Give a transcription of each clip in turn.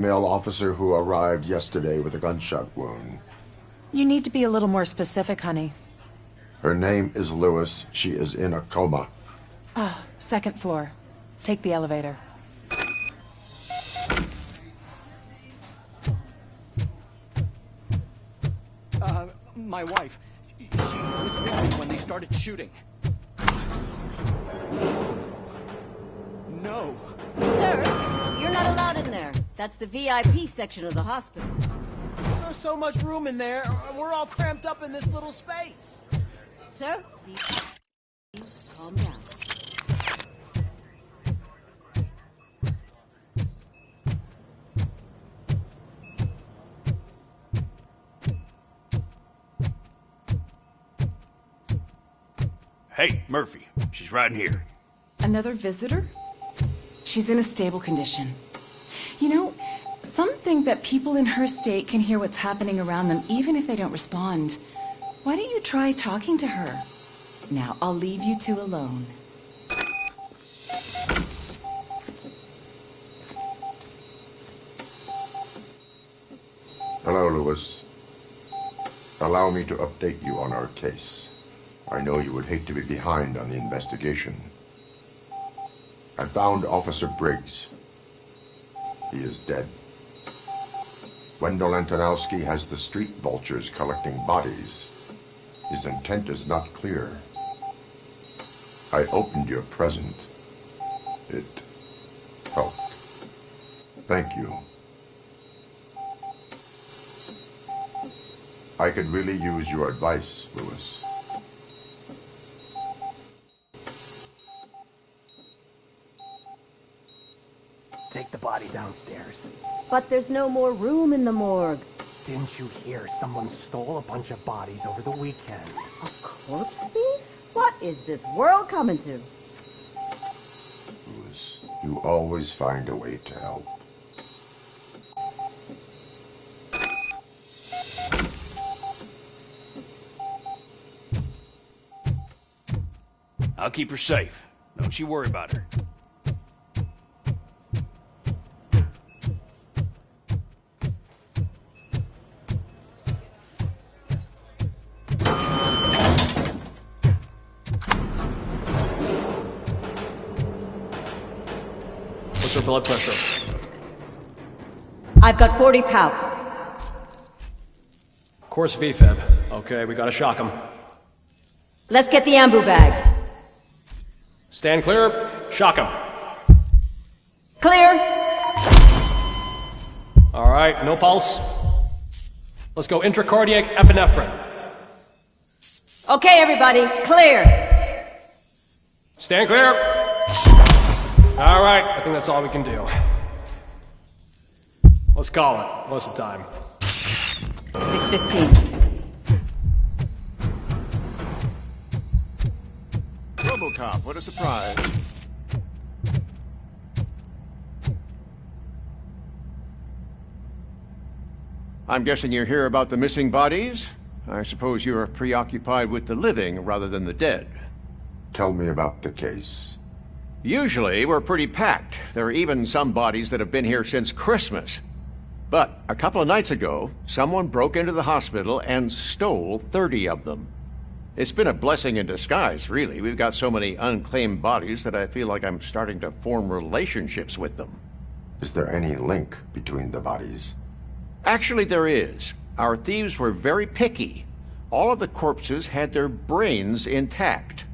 Male officer who arrived yesterday with a gunshot wound. You need to be a little more specific, honey. Her name is Lewis. She is in a coma. Ah, second floor. Take the elevator. My wife. She was with me when they started shooting. I'm sorry. No. Sir, you're not allowed in there. That's the VIP section of the hospital. There's so much room in there. We're all cramped up in this little space. Sir, please calm down. Hey, Murphy. She's right in here. Another visitor? She's in a stable condition. You know, some think that people in her state can hear what's happening around them even if they don't respond. Why don't you try talking to her? Now, I'll leave you two alone. Hello, Lewis. Allow me to update you on our case. I know you would hate to be behind on the investigation. I found Officer Briggs. He is dead. Wendell Antonowski has the street vultures collecting bodies. His intent is not clear. I opened your present. It helped. Thank you. I could really use your advice, Lewis. Take the body downstairs. But there's no more room in the morgue. Didn't you hear someone stole a bunch of bodies over the weekend? A corpse thief? What is this world coming to? Lewis, you always find a way to help. I'll keep her safe. Don't you worry about her. What's her blood pressure? I've got 40 pow. Course VFib. Okay, we gotta shock him. Let's get the ambu bag. Stand clear. Shock him. Clear. All right, no pulse. Let's go intracardiac epinephrine. Okay, everybody, clear. Stand clear. All right, I think that's all we can do. Let's call it. What's the time? 6:15. Robocop, what a surprise. I'm guessing you're here about the missing bodies? I suppose you're preoccupied with the living rather than the dead. Tell me about the case. Usually, we're pretty packed. There are even some bodies that have been here since Christmas. But a couple of nights ago, someone broke into the hospital and stole 30 of them. It's been a blessing in disguise, really. We've got so many unclaimed bodies that I feel like I'm starting to form relationships with them. Is there any link between the bodies? Actually, there is. Our thieves were very picky. All of the corpses had their brains intact.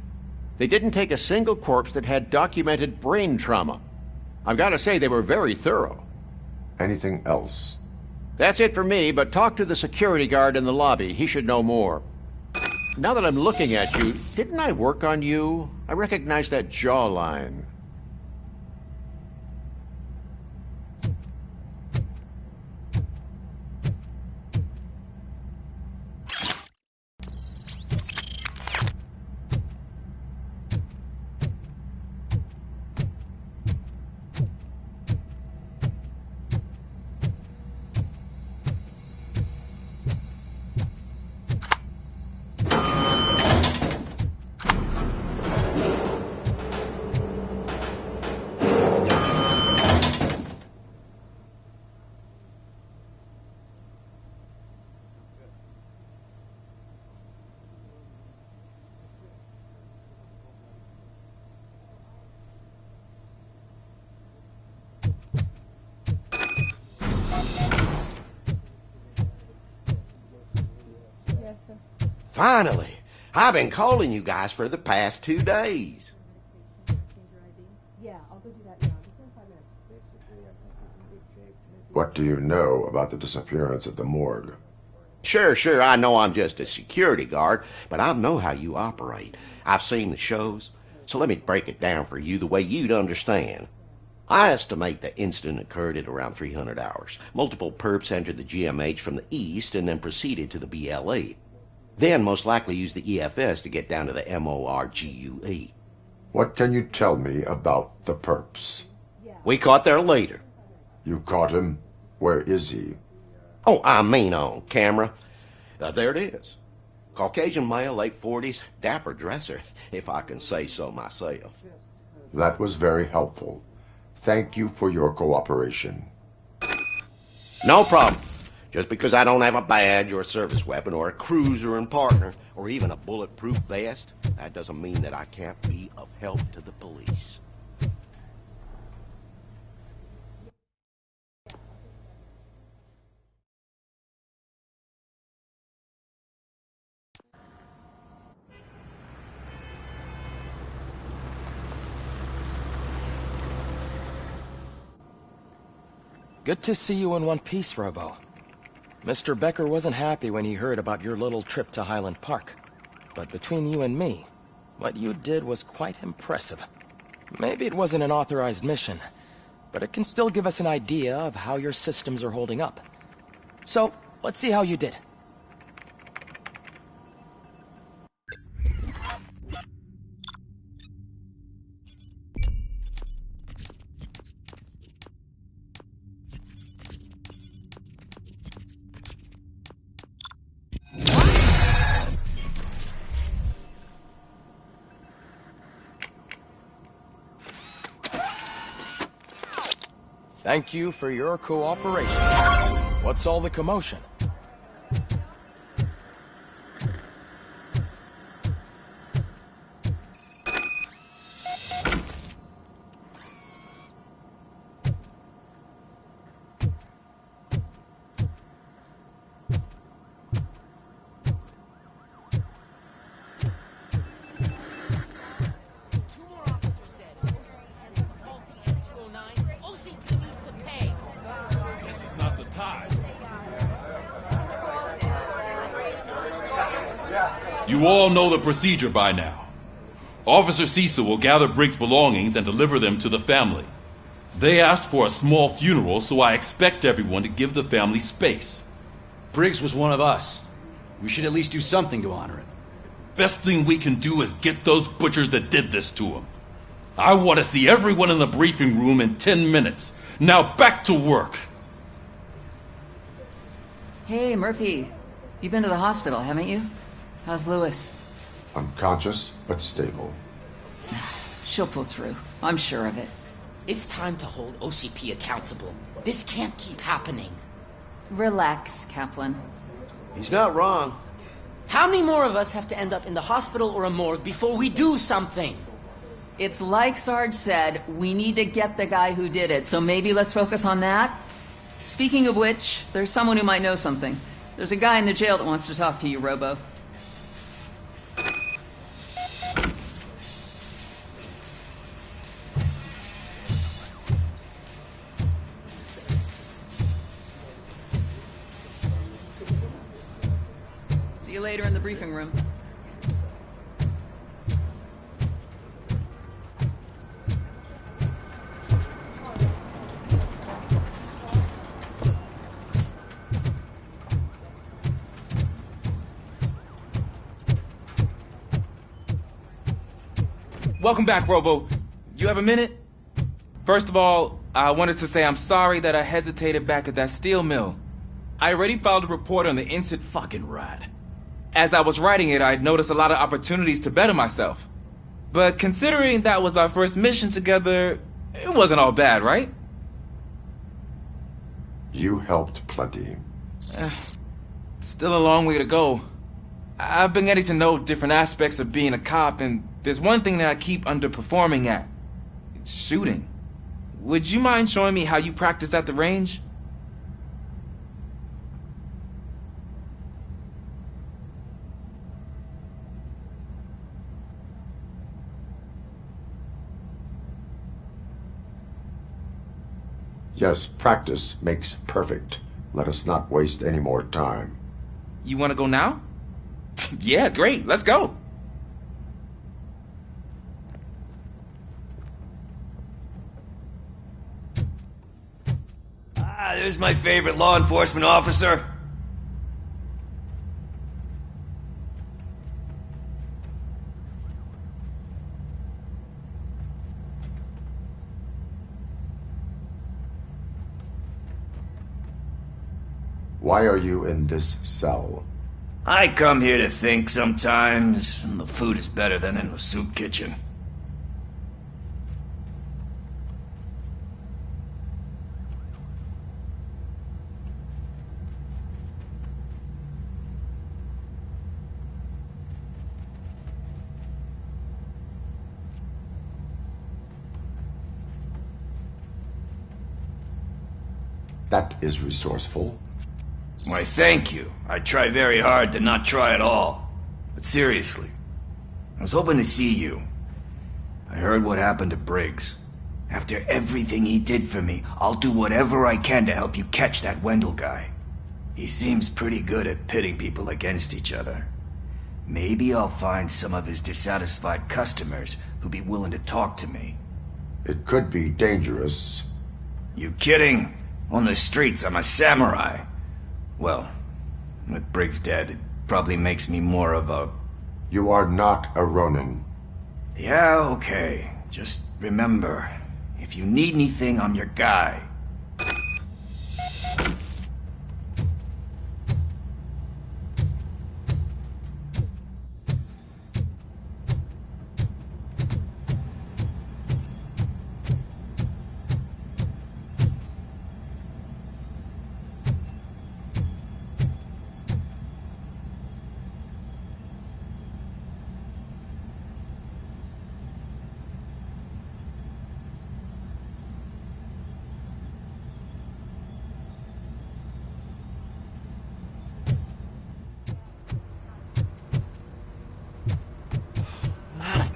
They didn't take a single corpse that had documented brain trauma. I've got to say, they were very thorough. Anything else? That's it for me, but talk to the security guard in the lobby. He should know more. Now that I'm looking at you, didn't I work on you? I recognize that jawline. Finally! I've been calling you guys for the past 2 days. What do you know about the disappearance at the morgue? Sure, I know I'm just a security guard, but I know how you operate. I've seen the shows, so let me break it down for you the way you'd understand. I estimate the incident occurred at around 300 hours. Multiple perps entered the GMH from the east and then proceeded to the BLE. Then most likely used the EFS to get down to the MORGUE. What can you tell me about the perps? We caught their leader. You caught him? Where is he? Oh, I mean on camera. There it is. Caucasian male, late 40s, dapper dresser, if I can say so myself. That was very helpful. Thank you for your cooperation. No problem. Just because I don't have a badge or a service weapon or a cruiser and partner or even a bulletproof vest, that doesn't mean that I can't be of help to the police. Good to see you in one piece, Robo. Mr. Becker wasn't happy when he heard about your little trip to Highland Park. But between you and me, what you did was quite impressive. Maybe it wasn't an authorized mission, but it can still give us an idea of how your systems are holding up. So, let's see how you did. Thank you for your cooperation. What's all the commotion? You all know the procedure by now. Officer Cecil will gather Briggs' belongings and deliver them to the family. They asked for a small funeral, so I expect everyone to give the family space. Briggs was one of us. We should at least do something to honor him. Best thing we can do is get those butchers that did this to him. I want to see everyone in the briefing room in 10 minutes. Now back to work. Hey, Murphy. You've been to the hospital, haven't you? How's Lewis? Unconscious, but stable. She'll pull through. I'm sure of it. It's time to hold OCP accountable. This can't keep happening. Relax, Kaplan. He's not wrong. How many more of us have to end up in the hospital or a morgue before we do something? It's like Sarge said, we need to get the guy who did it, so maybe let's focus on that? Speaking of which, there's someone who might know something. There's a guy in the jail that wants to talk to you, Robo. See you later in the briefing room. Welcome back, Robo. You have a minute? First of all, I wanted to say I'm sorry that I hesitated back at that steel mill. I already filed a report on the incident. Fucking rat. As I was writing it, I'd noticed a lot of opportunities to better myself. But considering that was our first mission together, it wasn't all bad, right? You helped plenty. Still a long way to go. I've been getting to know different aspects of being a cop, and there's one thing that I keep underperforming at. It's shooting. Would you mind showing me how you practice at the range? Yes, practice makes perfect. Let us not waste any more time. You want to go now? Yeah, great. Let's go. There's my favorite law enforcement officer. Why are you in this cell? I come here to think sometimes, and the food is better than in a soup kitchen. That is resourceful. Why, thank you. I try very hard to not try at all. But seriously, I was hoping to see you. I heard what happened to Briggs. After everything he did for me, I'll do whatever I can to help you catch that Wendell guy. He seems pretty good at pitting people against each other. Maybe I'll find some of his dissatisfied customers who'd be willing to talk to me. It could be dangerous. You kidding? On the streets, I'm a samurai. Well, with Briggs dead, it probably makes me more of a... You are not a Ronin. Yeah, okay. Just remember, if you need anything, I'm your guy.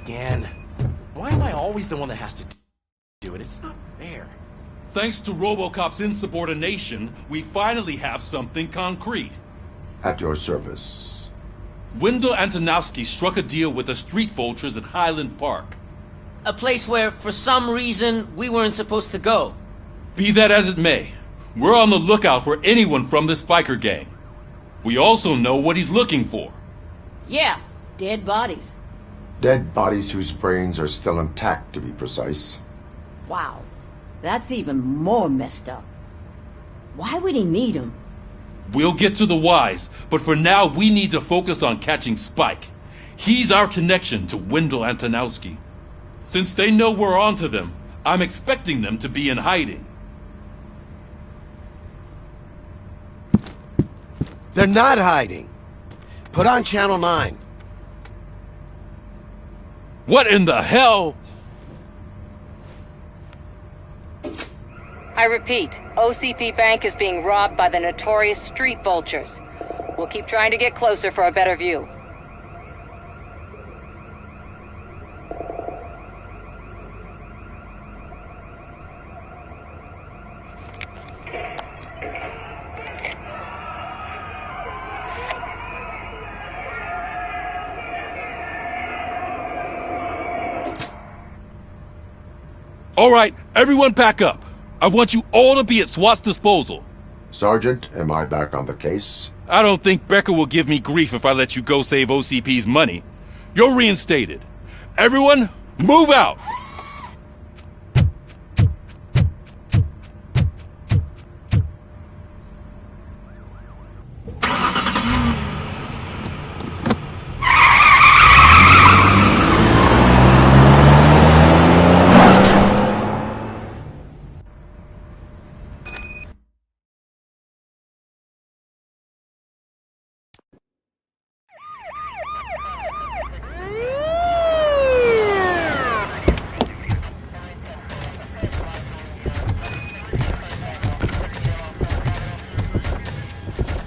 Again. Why am I always the one that has to do it? It's not fair. Thanks to Robocop's insubordination, we finally have something concrete. At your service. Wendell Antonowski struck a deal with the street vultures at Highland Park. A place where, for some reason, we weren't supposed to go. Be that as it may, we're on the lookout for anyone from this biker gang. We also know what he's looking for. Yeah, dead bodies. Dead bodies whose brains are still intact, to be precise. Wow, that's even more messed up. Why would he need them? We'll get to the whys, but for now we need to focus on catching Spike. He's our connection to Wendell Antonowski. Since they know we're onto them, I'm expecting them to be in hiding. They're not hiding. Put on Channel 9. What in the hell? I repeat, OCP Bank is being robbed by the notorious street vultures. We'll keep trying to get closer for a better view. All right, everyone pack up. I want you all to be at SWAT's disposal. Sergeant, am I back on the case? I don't think Becker will give me grief if I let you go save OCP's money. You're reinstated. Everyone, move out!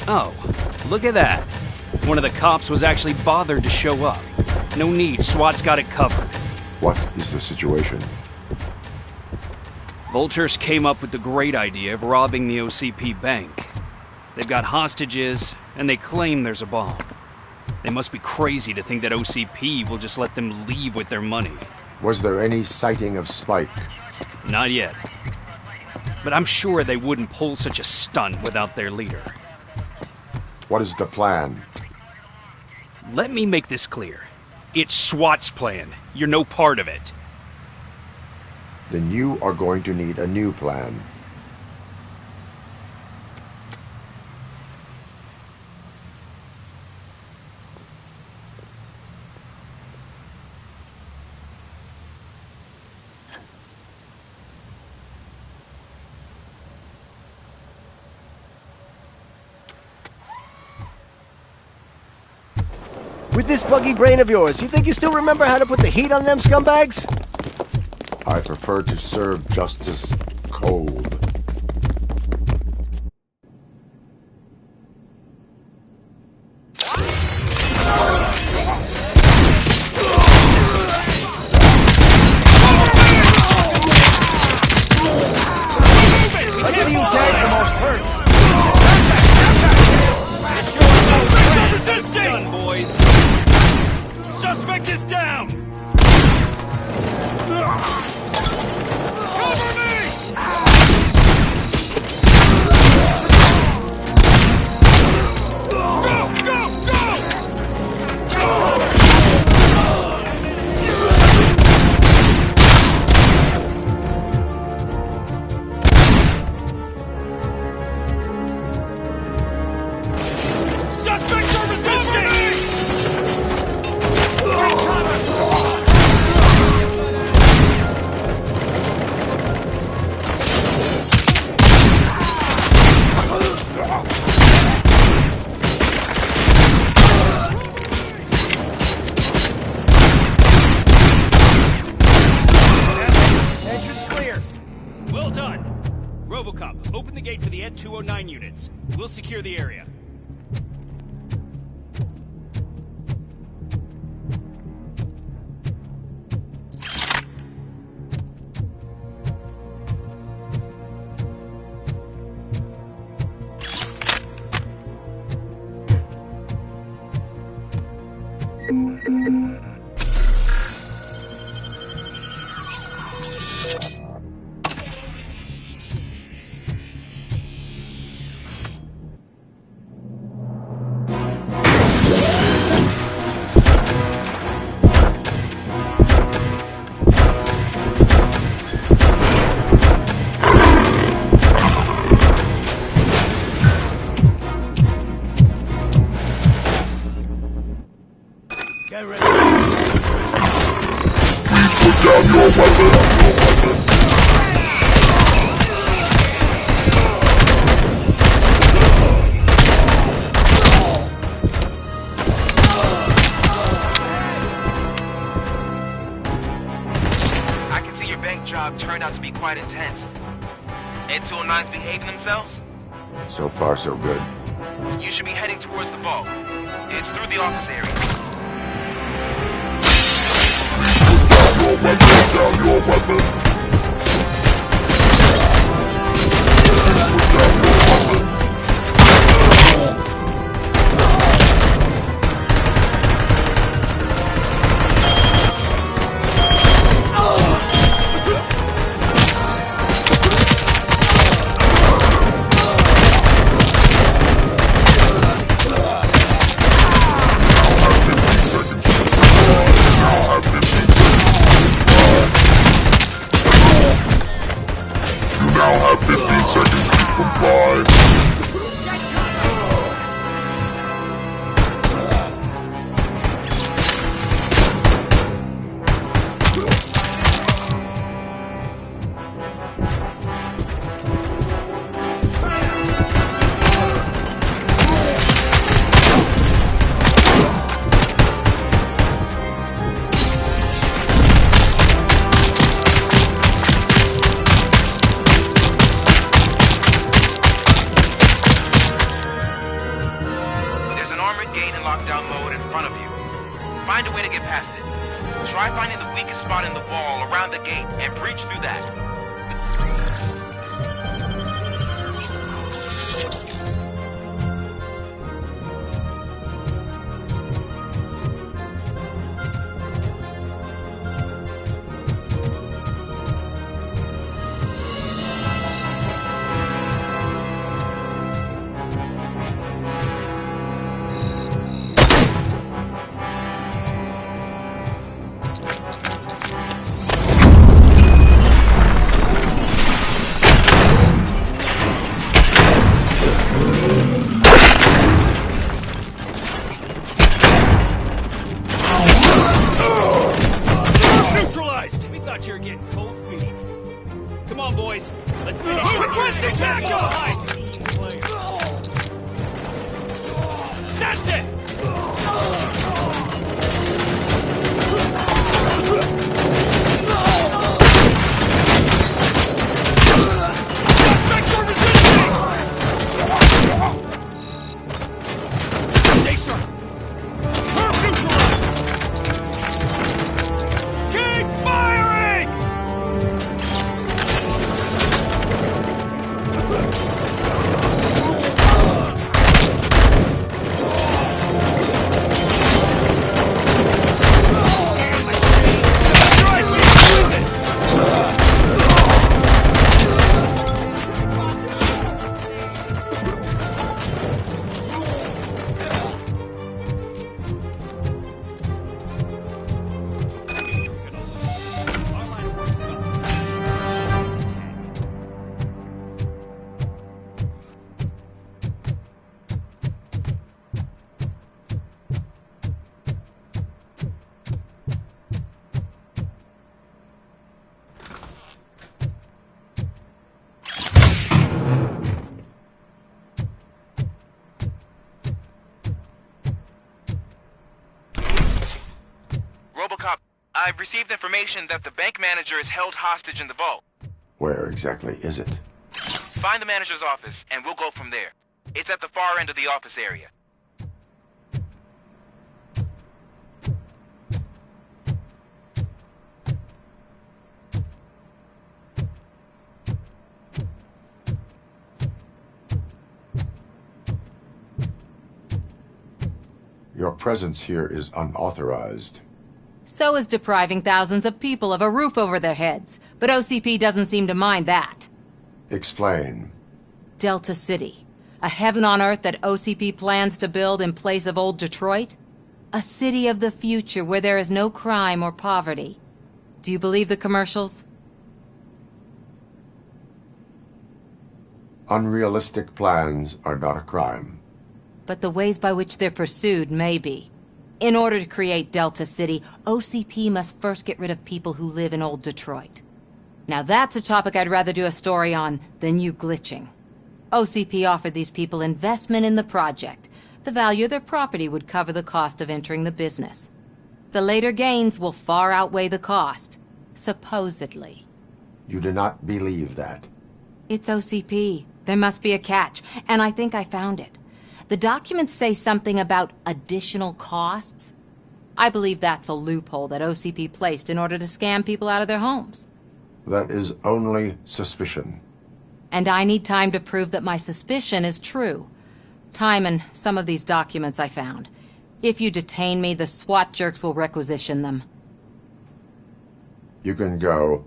Oh, look at that. One of the cops was actually bothered to show up. No need, SWAT's got it covered. What is the situation? Vultures came up with the great idea of robbing the OCP bank. They've got hostages, and they claim there's a bomb. They must be crazy to think that OCP will just let them leave with their money. Was there any sighting of Spike? Not yet. But I'm sure they wouldn't pull such a stunt without their leader. What is the plan? Let me make this clear. It's SWAT's plan. You're no part of it. Then you are going to need a new plan. With this buggy brain of yours, you think you still remember how to put the heat on them scumbags? I prefer to serve justice cold. Let's see who tags the most hurts. Resisting! Done, boys. Suspect is down! Cover me! Suspects are resisting! Entrance clear. Well done. Robocop, open the gate for the Ed 209 units. We'll secure the area. Get ready. Please put down your weapon. I can see your bank job turned out to be quite intense. Ed 209's behaving themselves? So far, so good. You should be heading towards the vault. It's through the office area. Please put down your weapon. Now have 15 seconds to comply. lockdown mode in front of you. Find a way to get past it. Try finding the weakest spot in the wall around the gate and breach through that. I've received information that the bank manager is held hostage in the vault. Where exactly is it? Find the manager's office, and we'll go from there. It's at the far end of the office area. Your presence here is unauthorized. So is depriving thousands of people of a roof over their heads. But OCP doesn't seem to mind that. Explain. Delta City. A heaven on earth that OCP plans to build in place of old Detroit? A city of the future where there is no crime or poverty. Do you believe the commercials? Unrealistic plans are not a crime. But the ways by which they're pursued may be. In order to create Delta City, OCP must first get rid of people who live in old Detroit. Now that's a topic I'd rather do a story on than you glitching. OCP offered these people investment in the project. The value of their property would cover the cost of entering the business. The later gains will far outweigh the cost. Supposedly. You do not believe that. It's OCP. There must be a catch, and I think I found it. The documents say something about additional costs. I believe that's a loophole that OCP placed in order to scam people out of their homes. That is only suspicion. And I need time to prove that my suspicion is true. Time and some of these documents I found. If you detain me, the SWAT jerks will requisition them. You can go,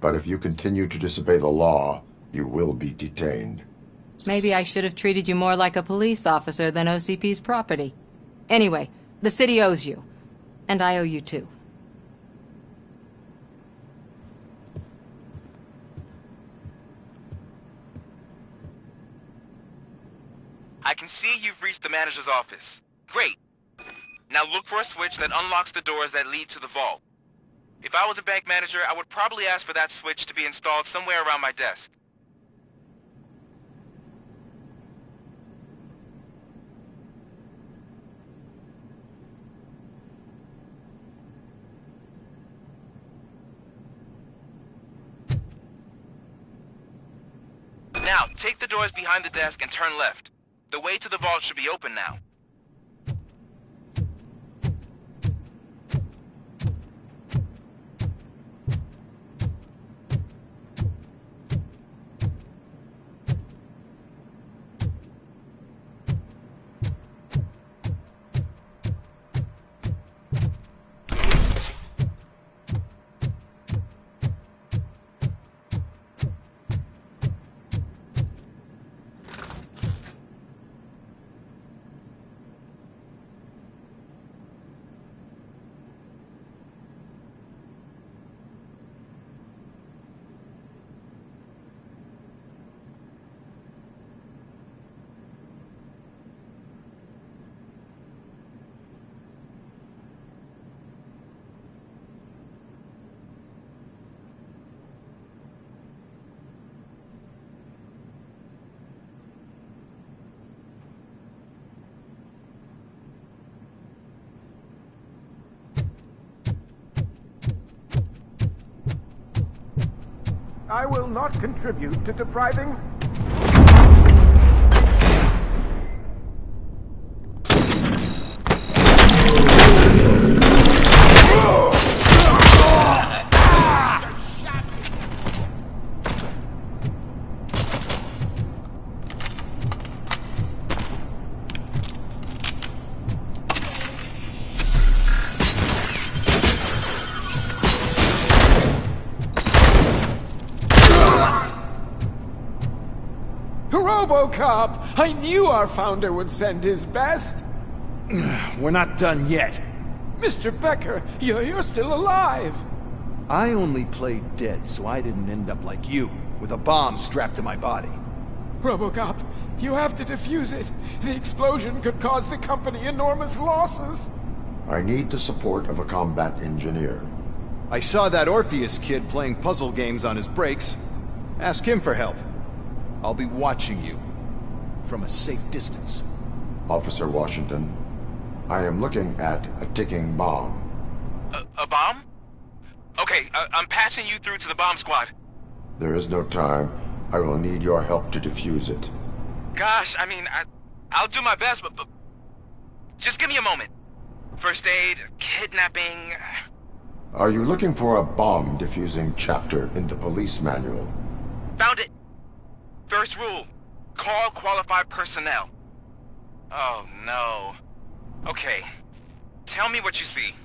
but if you continue to disobey the law, you will be detained. Maybe I should have treated you more like a police officer than OCP's property. Anyway, the city owes you. And I owe you too. I can see you've reached the manager's office. Great. Now look for a switch that unlocks the doors that lead to the vault. If I was a bank manager, I would probably ask for that switch to be installed somewhere around my desk. Now, take the doors behind the desk and turn left. The way to the vault should be open now. I will not contribute to depriving... Robocop! I knew our founder would send his best! We're not done yet. Mr. Becker, you're still alive! I only played dead so I didn't end up like you, with a bomb strapped to my body. Robocop, you have to defuse it. The explosion could cause the company enormous losses. I need the support of a combat engineer. I saw that Orpheus kid playing puzzle games on his breaks. Ask him for help. I'll be watching you. From a safe distance. Officer Washington, I am looking at a ticking bomb. A bomb? Okay, I'm passing you through to the bomb squad. There is no time. I will need your help to defuse it. Gosh, I mean, I'll do my best, but just give me a moment. First aid, kidnapping... Are you looking for a bomb defusing chapter in the police manual? Found it! First rule, call qualified personnel. Oh, no. Okay, tell me what you see.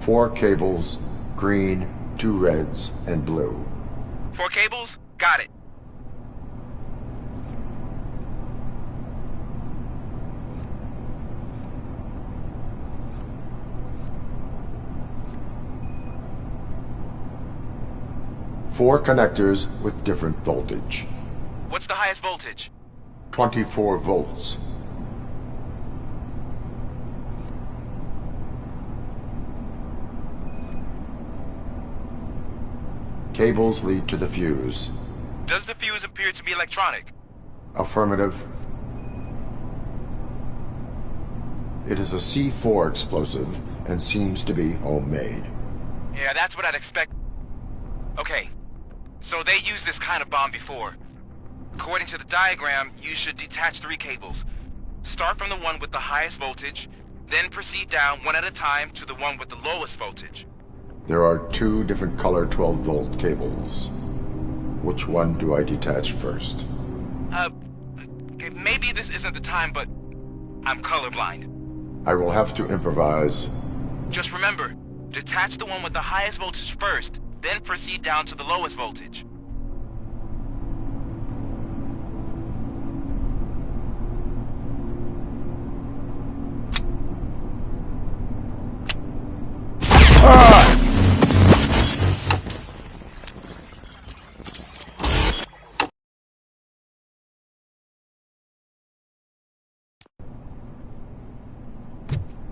Four cables, green, 2 reds, and blue. 4 cables? Got it. Four connectors with different voltage. What's the highest voltage? 24 volts. Cables lead to the fuse. Does the fuse appear to be electronic? Affirmative. It is a C4 explosive and seems to be homemade. Yeah, that's what I'd expect. Okay, so they used this kind of bomb before. According to the diagram, you should detach 3 cables. Start from the one with the highest voltage, then proceed down one at a time to the one with the lowest voltage. There are 2 different color 12-volt cables. Which one do I detach first? Okay, maybe this isn't the time, but I'm colorblind. I will have to improvise. Just remember, detach the one with the highest voltage first, then proceed down to the lowest voltage.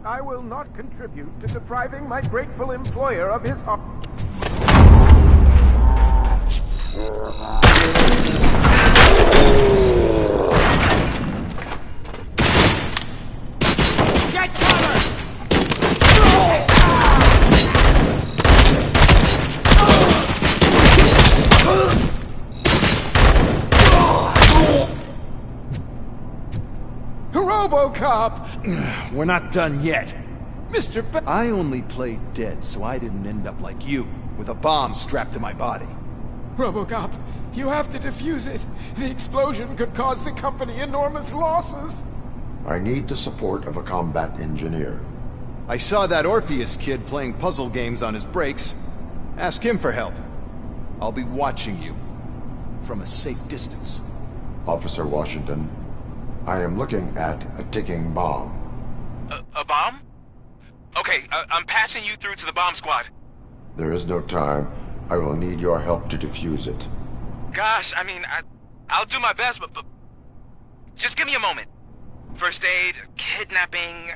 I will not contribute to depriving my grateful employer of his... Get cover! Robocop! We're not done yet. Mr. I only played dead, so I didn't end up like you, with a bomb strapped to my body. Robocop, you have to defuse it. The explosion could cause the company enormous losses. I need the support of a combat engineer. I saw that Orpheus kid playing puzzle games on his breaks. Ask him for help. I'll be watching you. From a safe distance. Officer Washington, I am looking at a ticking bomb. A bomb? Okay, I'm passing you through to the bomb squad. There is no time. I will need your help to defuse it. Gosh, I mean, I'll do my best, but just give me a moment. First aid, kidnapping...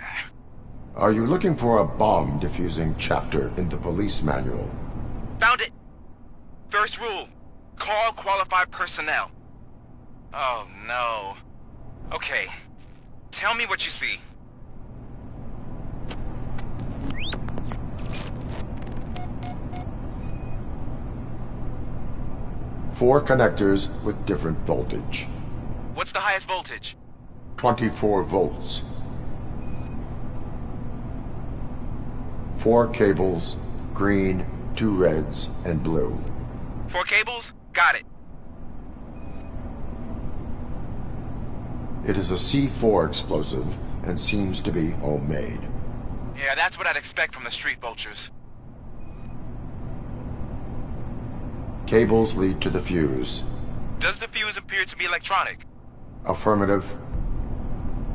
Are you looking for a bomb defusing chapter in the police manual? Found it! First rule, call qualified personnel. Oh, no. Okay, tell me what you see. Four connectors with different voltage. What's the highest voltage? 24 volts. 4 cables, green, 2 reds, and blue. 4 cables? Got it. It is a C4 explosive and seems to be homemade. Yeah, that's what I'd expect from the street vultures. Cables lead to the fuse. Does the fuse appear to be electronic? Affirmative.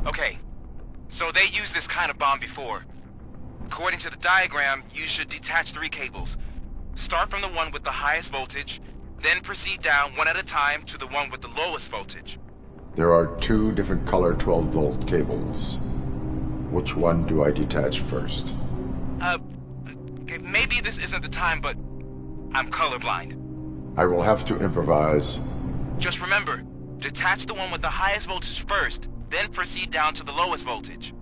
Okay, so they used this kind of bomb before. According to the diagram, you should detach 3 cables. Start from the one with the highest voltage, then proceed down one at a time to the one with the lowest voltage. There are 2 different color 12-volt cables. Which one do I detach first? Okay, maybe this isn't the time, but I'm colorblind. I will have to improvise. Just remember, detach the one with the highest voltage first, then proceed down to the lowest voltage.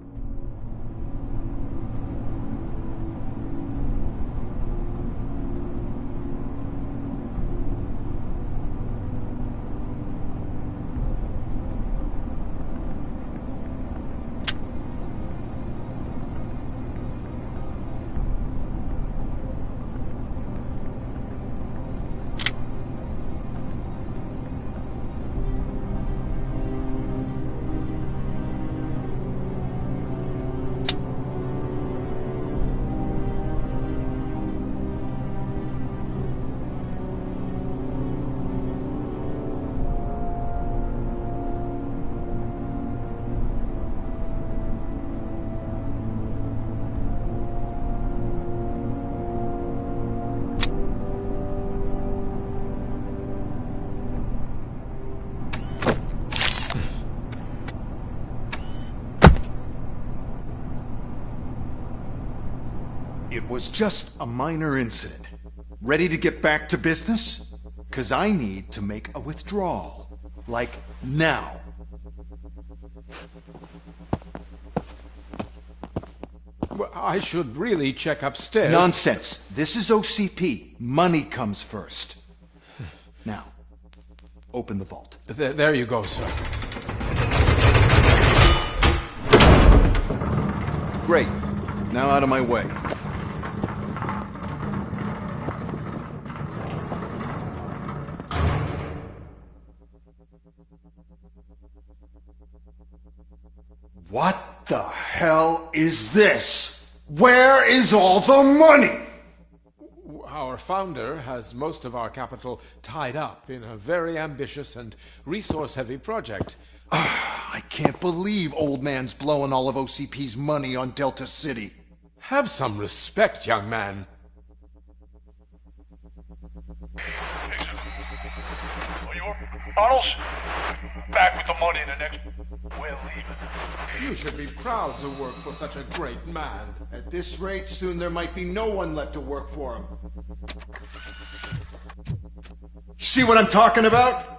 It was just a minor incident. Ready to get back to business? 'Cause I need to make a withdrawal. Like, now. Well, I should really check upstairs. Nonsense. This is OCP. Money comes first. Now, open the vault. There you go, sir. Great. Now out of my way. What the hell is this? Where is all the money? Our founder has most of our capital tied up in a very ambitious and resource-heavy project. I can't believe old man's blowing all of OCP's money on Delta City. Have some respect, young man. Arnold's back with the money in the next... We're leaving. You should be proud to work for such a great man. At this rate, soon there might be no one left to work for him. See what I'm talking about?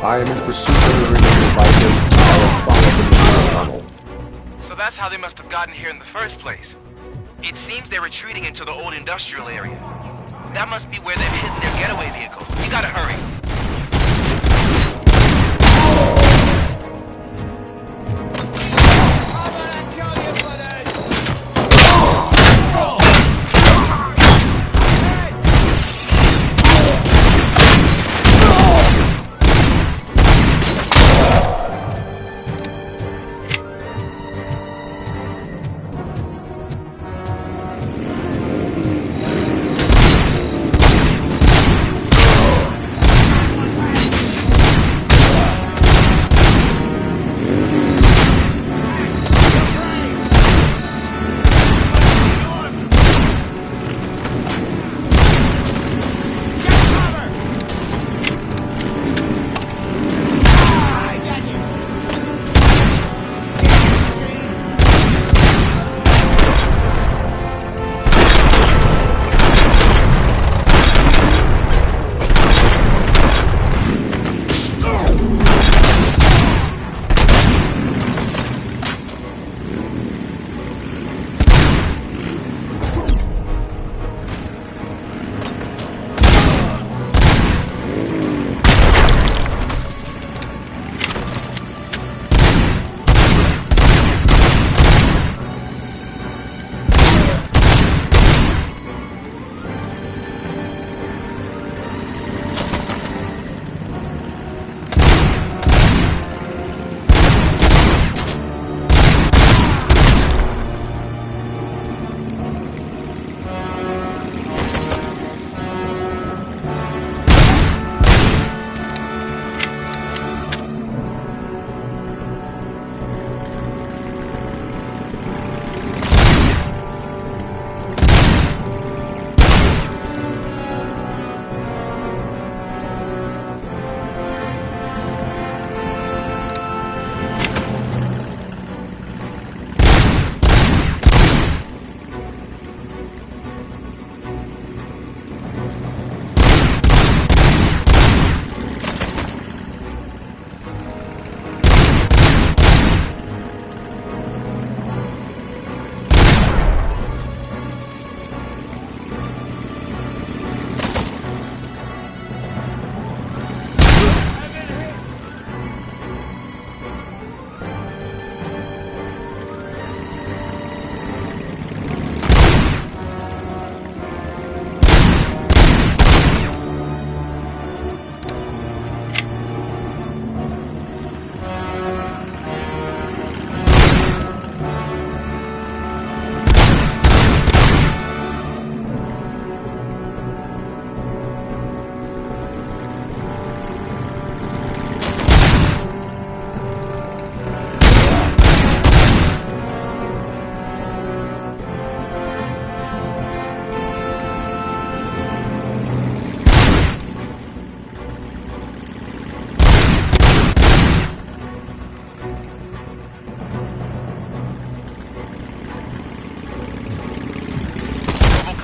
I am in pursuit of the remaining bikers and I have followed them into the tunnel. So that's how they must have gotten here in the first place. It seems they're retreating into the old industrial area. That must be where they've hidden their getaway vehicle. We gotta hurry.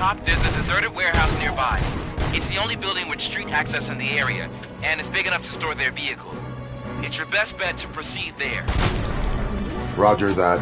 Robocop, there's a deserted warehouse nearby. It's the only building with street access in the area, and it's big enough to store their vehicle. It's your best bet to proceed there. Roger that.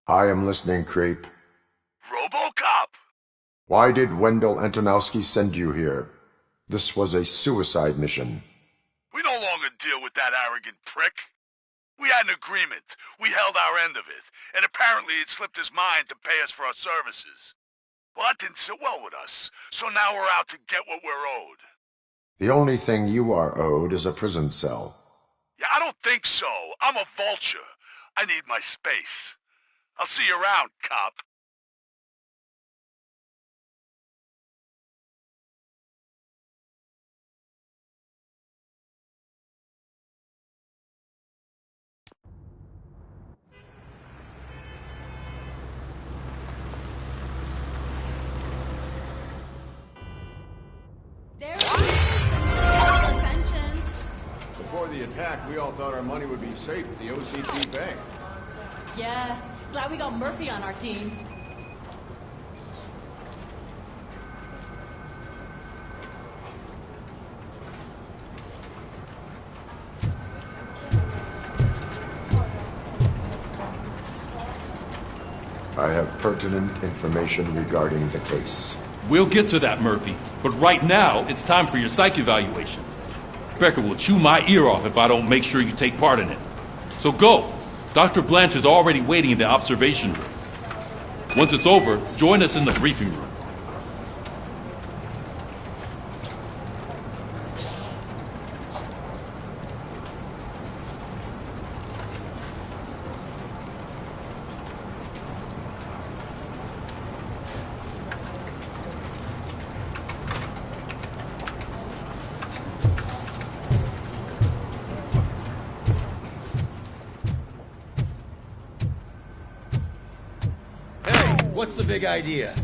I am listening, creep. Robocop! Why did Wendell Antonowski send you here? This was a suicide mission. We no longer deal with that arrogant prick. We had an agreement. We held our end of it, and apparently it slipped his mind to pay us for our services. Well, that didn't sit well with us, so now we're out to get what we're owed. The only thing you are owed is a prison cell. Yeah, I don't think so. I'm a vulture. I need my space. I'll see you around, cop. There it is! Pensions. Before the attack, we all thought our money would be safe at the OCP bank. Yeah, glad we got Murphy on our team. I have pertinent information regarding the case. We'll get to that, Murphy. But right now, it's time for your psych evaluation. Becker will chew my ear off if I don't make sure you take part in it. So go. Dr. Blanche is already waiting in the observation room. Once it's over, join us in the briefing room. What's the big idea?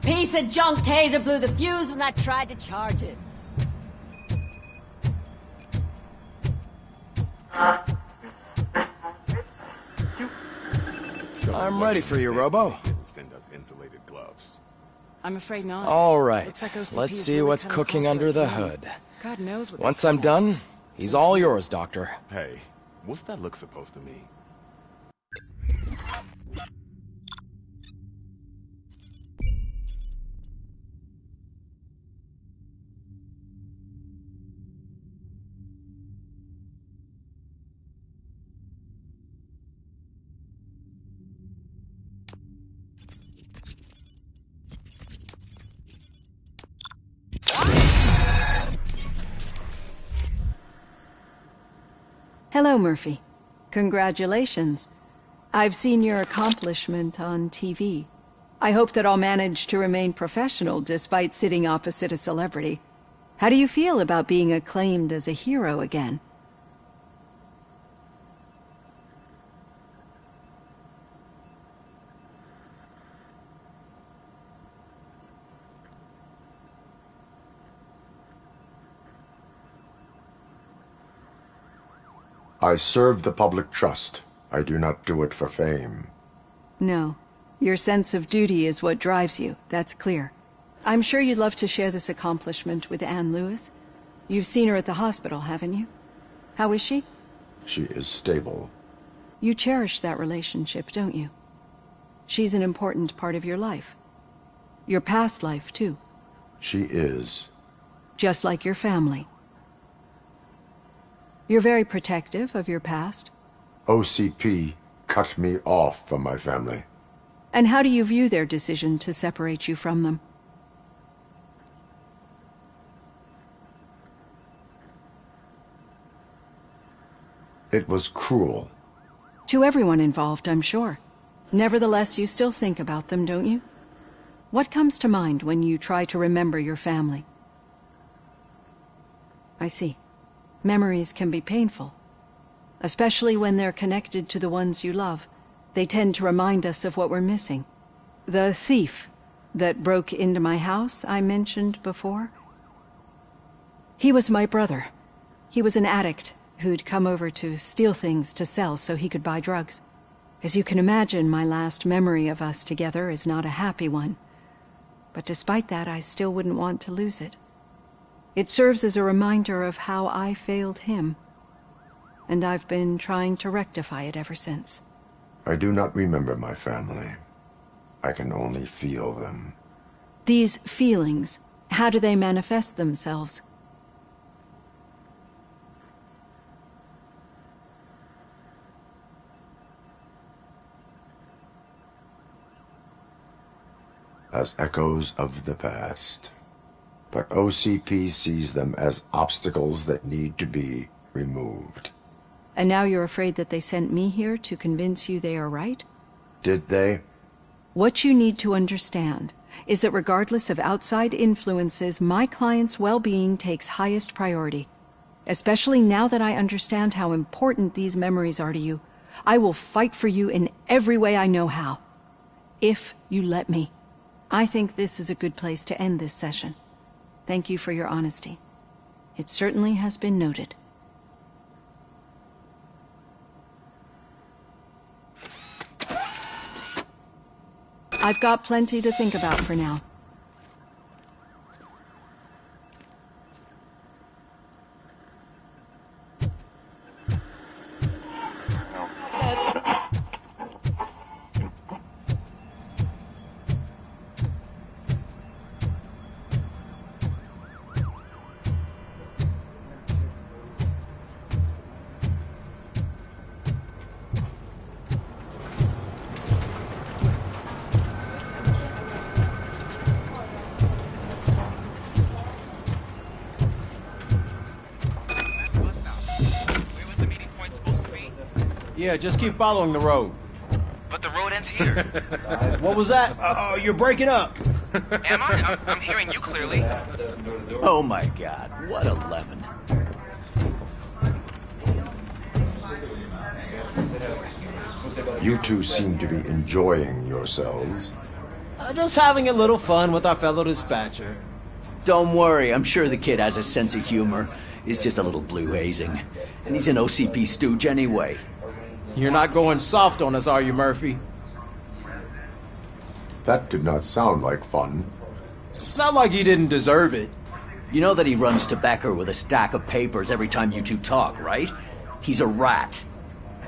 Piece of junk taser blew the fuse when I tried to charge it. I'm ready for you, Robo. Send us insulated gloves. I'm afraid not. All right. Looks like OCP Let's is see really what's coming cooking close to under a the plan. hood. God knows what. Once I'm done, he's all yours, Doctor. Hey, what's that look supposed to mean? Hello, Murphy. Congratulations. I've seen your accomplishment on TV. I hope that I'll manage to remain professional despite sitting opposite a celebrity. How do you feel about being acclaimed as a hero again? I serve the public trust. I do not do it for fame. No. Your sense of duty is what drives you, that's clear. I'm sure you'd love to share this accomplishment with Anne Lewis. You've seen her at the hospital, haven't you? How is she? She is stable. You cherish that relationship, don't you? She's an important part of your life. Your past life, too. She is. Just like your family. You're very protective of your past. OCP cut me off from my family. And how do you view their decision to separate you from them? It was cruel. To everyone involved, I'm sure. Nevertheless, you still think about them, don't you? What comes to mind when you try to remember your family? I see. Memories can be painful. Especially when they're connected to the ones you love. They tend to remind us of what we're missing. The thief that broke into my house I mentioned before? He was my brother. He was an addict who'd come over to steal things to sell so he could buy drugs. As you can imagine, my last memory of us together is not a happy one. But despite that, I still wouldn't want to lose it. It serves as a reminder of how I failed him. And I've been trying to rectify it ever since. I do not remember my family. I can only feel them. These feelings, how do they manifest themselves? As echoes of the past. But OCP sees them as obstacles that need to be removed. And now you're afraid that they sent me here to convince you they are right? Did they? What you need to understand is that regardless of outside influences, my client's well-being takes highest priority. Especially now that I understand how important these memories are to you, I will fight for you in every way I know how. If you let me. I think this is a good place to end this session. Thank you for your honesty. It certainly has been noted. I've got plenty to think about for now. Yeah, just keep following the road. But the road ends here. What was that? You're breaking up. Am I? I'm hearing you clearly. Oh my god, what a lemon. You two seem to be enjoying yourselves. Just having a little fun with our fellow dispatcher. Don't worry, I'm sure the kid has a sense of humor. It's just a little blue hazing. And he's an OCP stooge anyway. You're not going soft on us, are you, Murphy? That did not sound like fun. It's not like he didn't deserve it. You know that he runs to Becker with a stack of papers every time you two talk, right? He's a rat.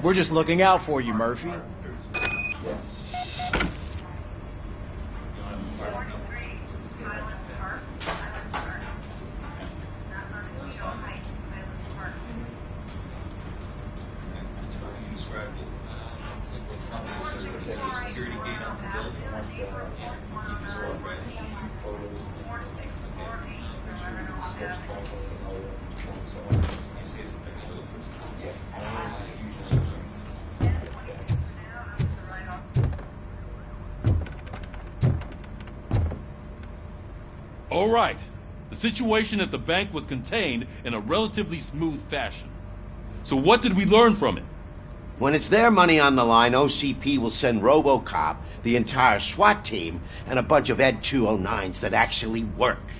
We're just looking out for you, Murphy. All right. The situation at the bank was contained in a relatively smooth fashion. So what did we learn from it? When it's their money on the line, OCP will send Robocop, the entire SWAT team, and a bunch of Ed 209s that actually work.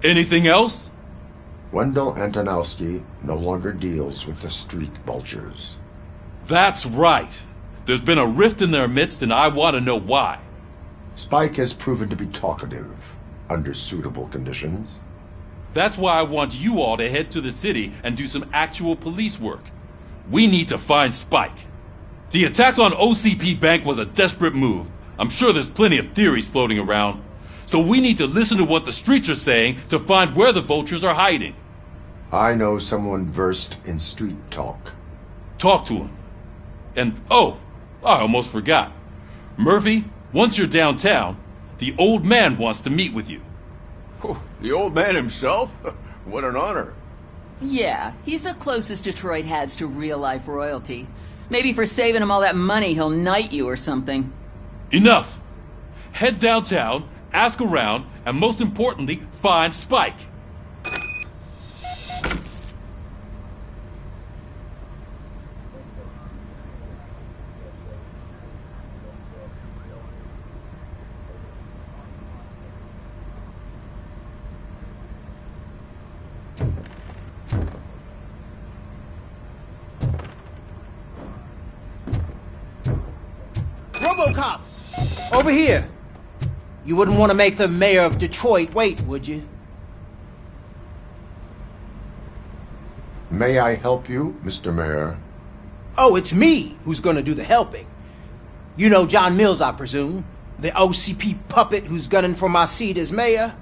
Anything else? Wendell Antonowski no longer deals with the street vultures. That's right. There's been a rift in their midst, and I want to know why. Spike has proven to be talkative, under suitable conditions. That's why I want you all to head to the city and do some actual police work. We need to find Spike. The attack on OCP Bank was a desperate move. I'm sure there's plenty of theories floating around. So we need to listen to what the streets are saying to find where the vultures are hiding. I know someone versed in street talk. Talk to him. And, oh, I almost forgot. Murphy, once you're downtown, the old man wants to meet with you. Oh, the old man himself? What an honor. Yeah, he's the closest Detroit has to real-life royalty. Maybe for saving him all that money, he'll knight you or something. Enough! Head downtown, ask around, and most importantly, find Spike. Robocop! Over here! You wouldn't want to make the mayor of Detroit wait, would you? May I help you, Mr. Mayor? Oh, it's me who's gonna do the helping. You know John Mills, I presume? The OCP puppet who's gunning for my seat as mayor?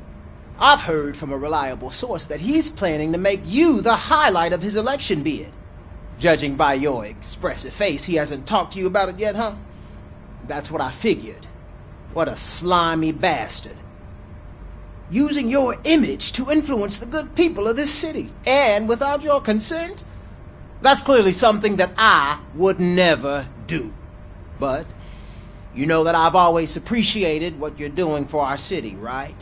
I've heard from a reliable source that he's planning to make you the highlight of his election bid. Judging by your expressive face, he hasn't talked to you about it yet, huh? That's what I figured. What a slimy bastard. Using your image to influence the good people of this city, and without your consent? That's clearly something that I would never do. But you know that I've always appreciated what you're doing for our city, right?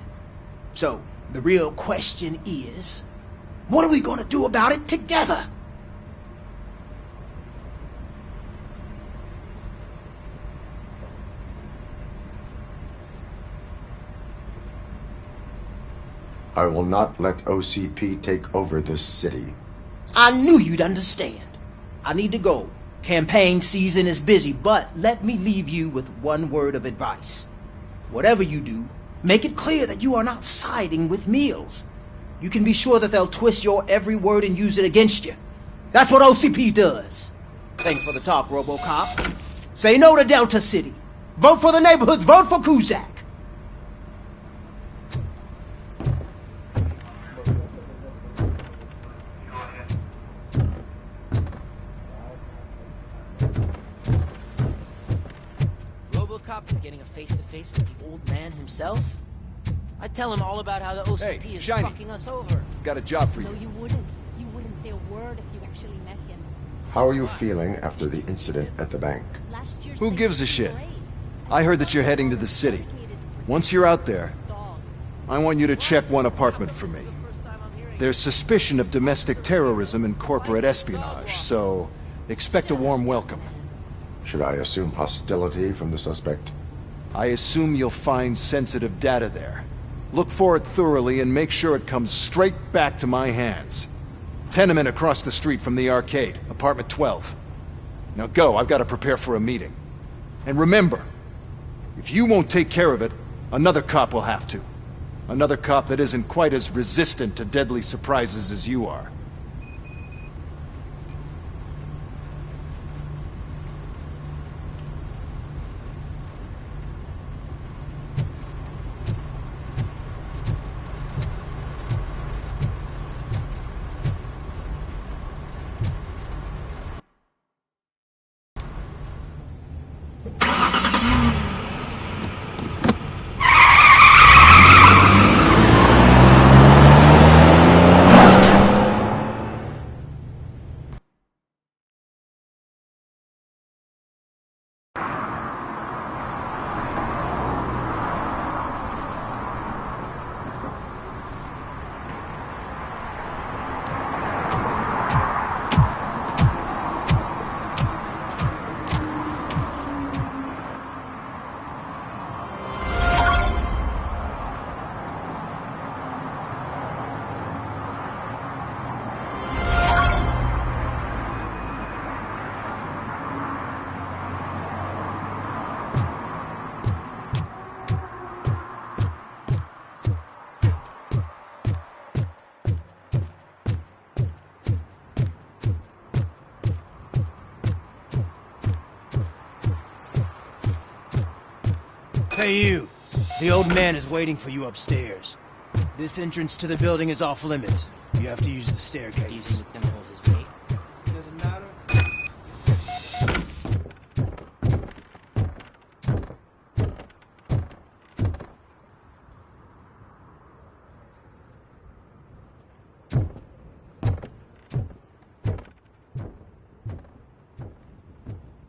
So, the real question is, what are we gonna do about it together? I will not let OCP take over this city. I knew you'd understand. I need to go. Campaign season is busy, but let me leave you with one word of advice. Whatever you do, make it clear that you are not siding with Mills. You can be sure that they'll twist your every word and use it against you. That's what OCP does. Thanks for the talk, Robocop. Say no to Delta City. Vote for the neighborhoods. Vote for Kuzak. Robocop is getting a face-to-face with the old man himself? I'd tell him all about how the OCP is Shiny. fucking us over. Got a job for No, you. you wouldn't. You wouldn't say a word if you actually met him. How are you feeling after the incident at the bank? Last year's Who gives a shit? I heard that you're heading to the city. Once you're out there, I want you to check one apartment for me. There's suspicion of domestic terrorism and corporate espionage, so expect a warm welcome. Should I assume hostility from the suspect? I assume you'll find sensitive data there. Look for it thoroughly and make sure it comes straight back to my hands. Tenement across the street from the arcade, apartment 12. Now go, I've got to prepare for a meeting. And remember, if you won't take care of it, another cop will have to. Another cop that isn't quite as resistant to deadly surprises as you are. Hey you, the old man is waiting for you upstairs. This entrance to the building is off limits. You have to use the staircase. Do you think it's gonna hold his weight? Doesn't matter.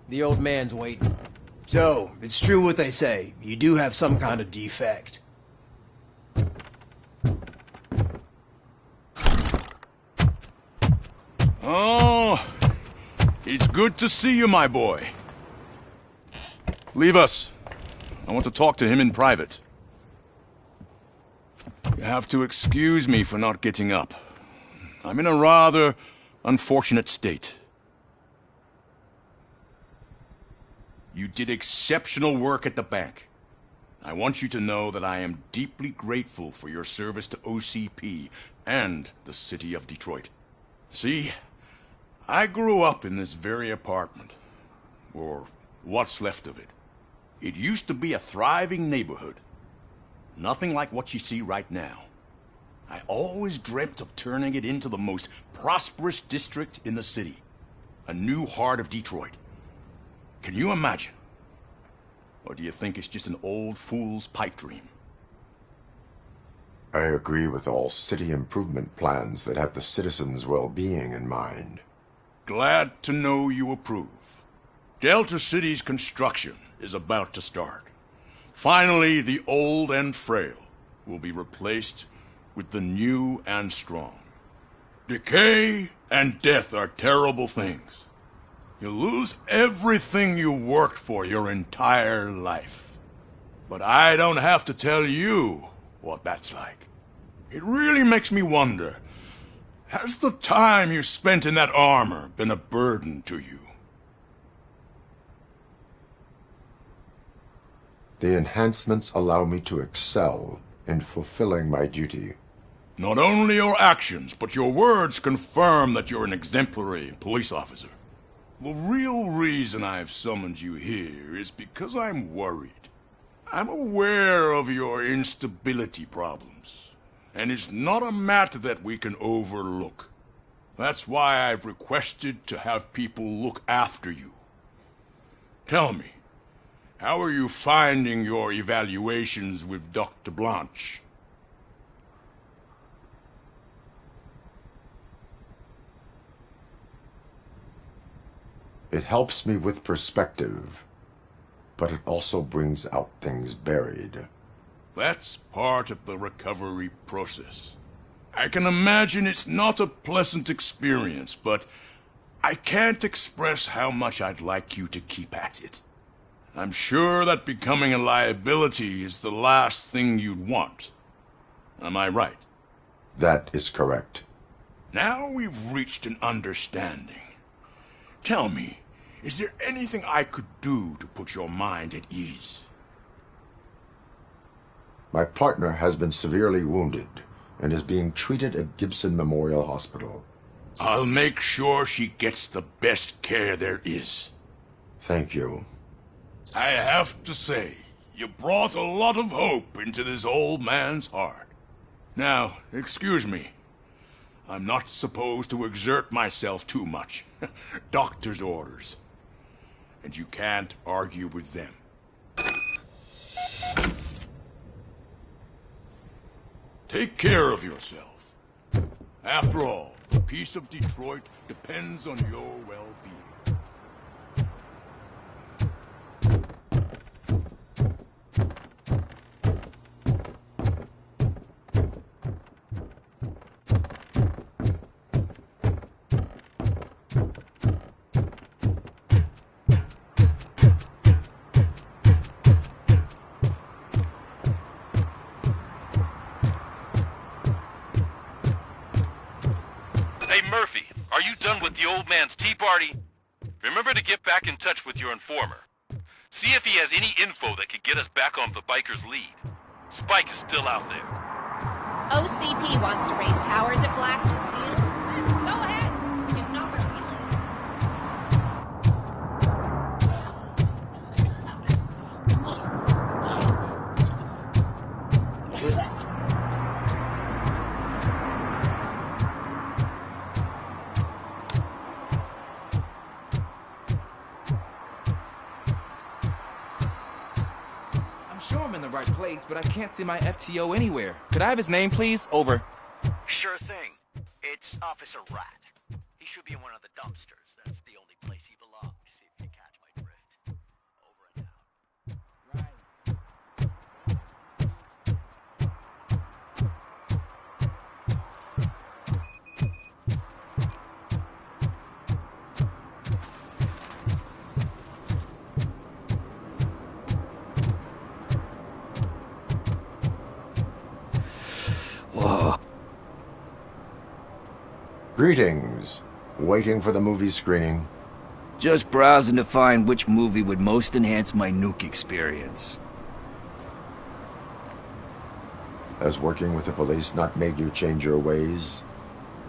The old man's waiting. So, it's true what they say. You do have some kind of defect. Oh, it's good to see you, my boy. Leave us. I want to talk to him in private. You have to excuse me for not getting up. I'm in a rather unfortunate state. You did exceptional work at the bank. I want you to know that I am deeply grateful for your service to OCP and the city of Detroit. See, I grew up in this very apartment, or what's left of it. It used to be a thriving neighborhood. Nothing like what you see right now. I always dreamt of turning it into the most prosperous district in the city. A new heart of Detroit. Can you imagine? Or do you think it's just an old fool's pipe dream? I agree with all city improvement plans that have the citizens' well-being in mind. Glad to know you approve. Delta City's construction is about to start. Finally, the old and frail will be replaced with the new and strong. Decay and death are terrible things. You lose everything you worked for your entire life. But I don't have to tell you what that's like. It really makes me wonder, has the time you spent in that armor been a burden to you? The enhancements allow me to excel in fulfilling my duty. Not only your actions, but your words confirm that you're an exemplary police officer. The real reason I've summoned you here is because I'm worried. I'm aware of your instability problems, and it's not a matter that we can overlook. That's why I've requested to have people look after you. Tell me, how are you finding your evaluations with Dr. Blanche? It helps me with perspective, but it also brings out things buried. That's part of the recovery process. I can imagine it's not a pleasant experience, but I can't express how much I'd like you to keep at it. I'm sure that becoming a liability is the last thing you'd want. Am I right? That is correct. Now we've reached an understanding. Tell me, is there anything I could do to put your mind at ease? My partner has been severely wounded and is being treated at Gibson Memorial Hospital. I'll make sure she gets the best care there is. Thank you. I have to say, you brought a lot of hope into this old man's heart. Now, excuse me. I'm not supposed to exert myself too much. Doctor's orders. And you can't argue with them. Take care of yourself. After all, the peace of Detroit depends on your well-being. Remember to get back in touch with your informer. See if he has any info that could get us back on the biker's lead. Spike is still out there. OCP wants to raise towers of glass and steel. Go ahead. Just not where we right place, but I can't see my FTO anywhere. Could I have his name, please? Over. Sure thing. It's Officer Rat. He should be in one of the dumpsters. That's the only place he belongs, if you catch my drift. Over and out. Greetings. Waiting for the movie screening? Just browsing to find which movie would most enhance my nuke experience. Has working with the police not made you change your ways?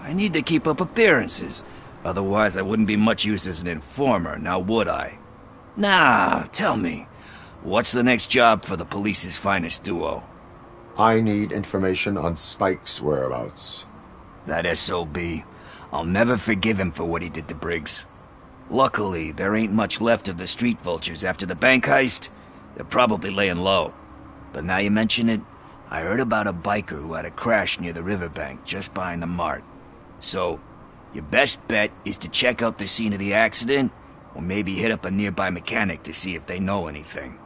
I need to keep up appearances. Otherwise, I wouldn't be much use as an informer, now would I? Nah, tell me. What's the next job for the police's finest duo? I need information on Spike's whereabouts. That SOB. I'll never forgive him for what he did to Briggs. Luckily, there ain't much left of the street vultures after the bank heist. They're probably laying low. But now you mention it, I heard about a biker who had a crash near the riverbank just behind the mart. So, your best bet is to check out the scene of the accident, or maybe hit up a nearby mechanic to see if they know anything.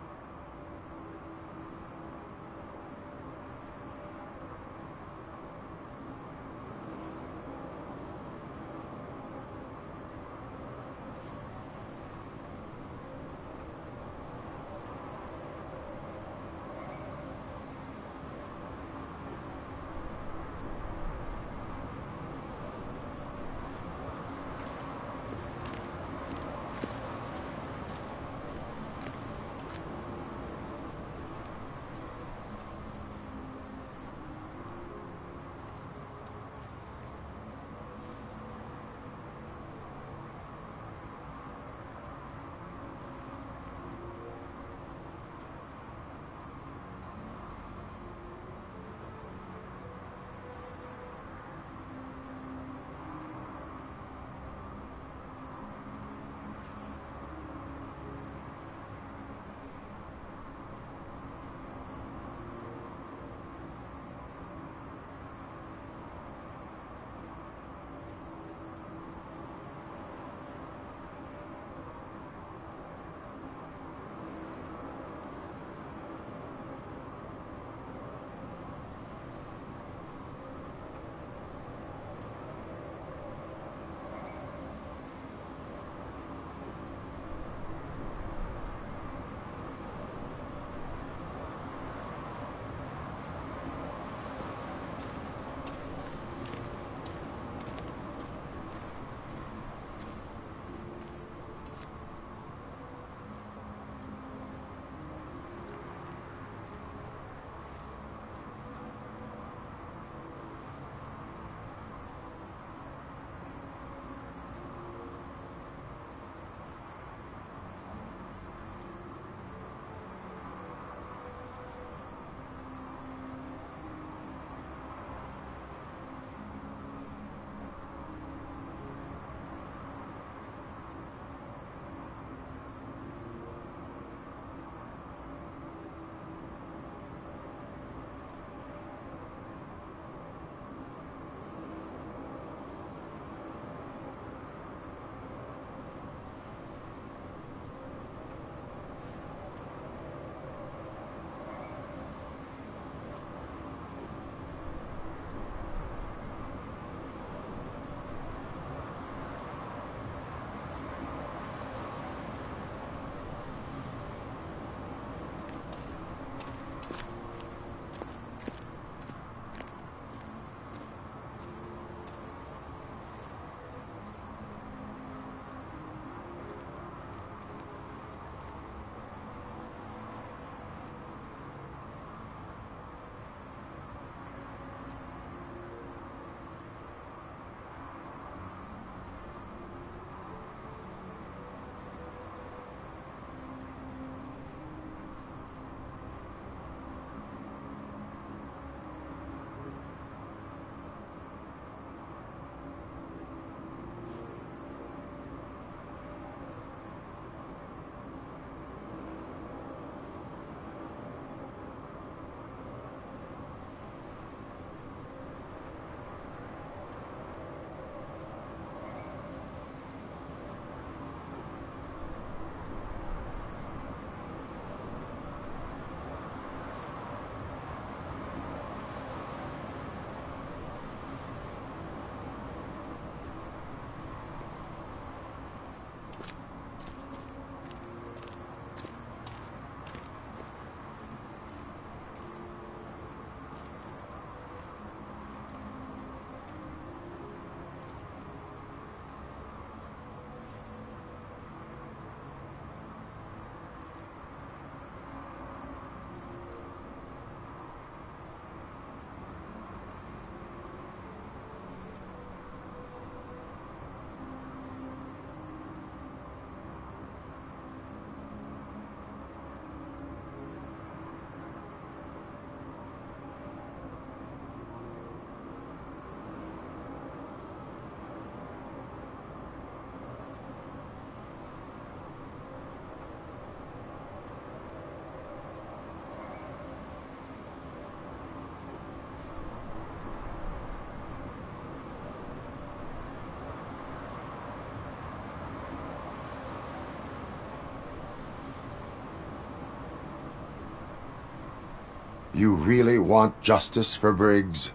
You really want justice for Briggs?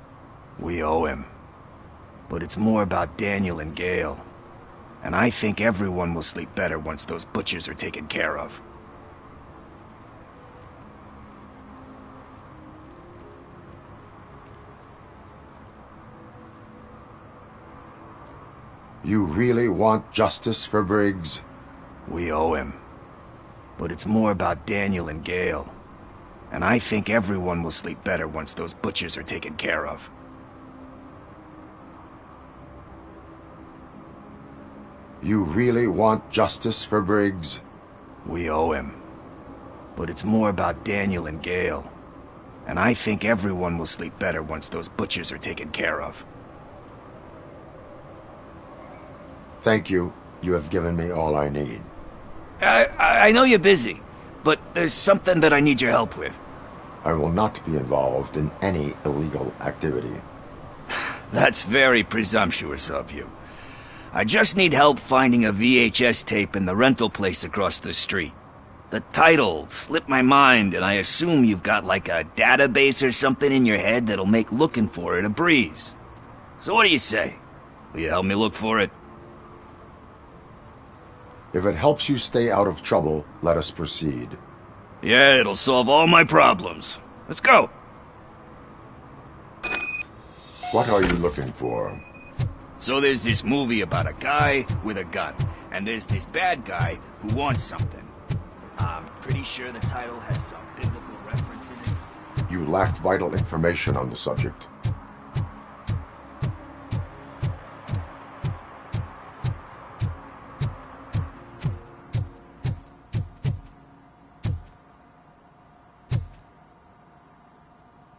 We owe him. But it's more about Daniel and Gale. And I think everyone will sleep better once those butchers are taken care of. You really want justice for Briggs? We owe him. But it's more about Daniel and Gale. And I think everyone will sleep better once those butchers are taken care of. You really want justice for Briggs? We owe him. But it's more about Daniel and Gale. And I think everyone will sleep better once those butchers are taken care of. Thank you. You have given me all I need. I know you're busy, but there's something that I need your help with. I will not be involved in any illegal activity. That's very presumptuous of you. I just need help finding a VHS tape in the rental place across the street. The title slipped my mind, and I assume you've got like a database or something in your head that'll make looking for it a breeze. So what do you say? Will you help me look for it? If it helps you stay out of trouble, let us proceed. Yeah, it'll solve all my problems. Let's go! What are you looking for? So there's this movie about a guy with a gun, and there's this bad guy who wants something. I'm pretty sure the title has some biblical reference in it. You lack vital information on the subject.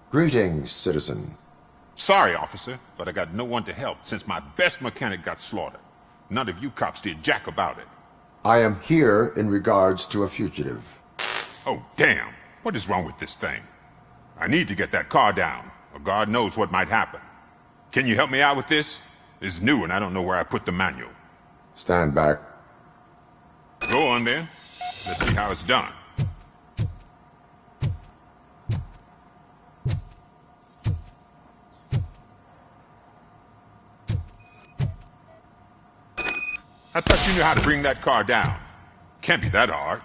Greetings, citizen. Sorry, officer, but I got no one to help since my best mechanic got slaughtered. None of you cops did jack about it. I am here in regards to a fugitive. Oh, damn. What is wrong with this thing? I need to get that car down, or God knows what might happen. Can you help me out with this? It's new and I don't know where I put the manual. Stand back. Go on then. Let's see how it's done. I thought you knew how to bring that car down. Can't be that hard.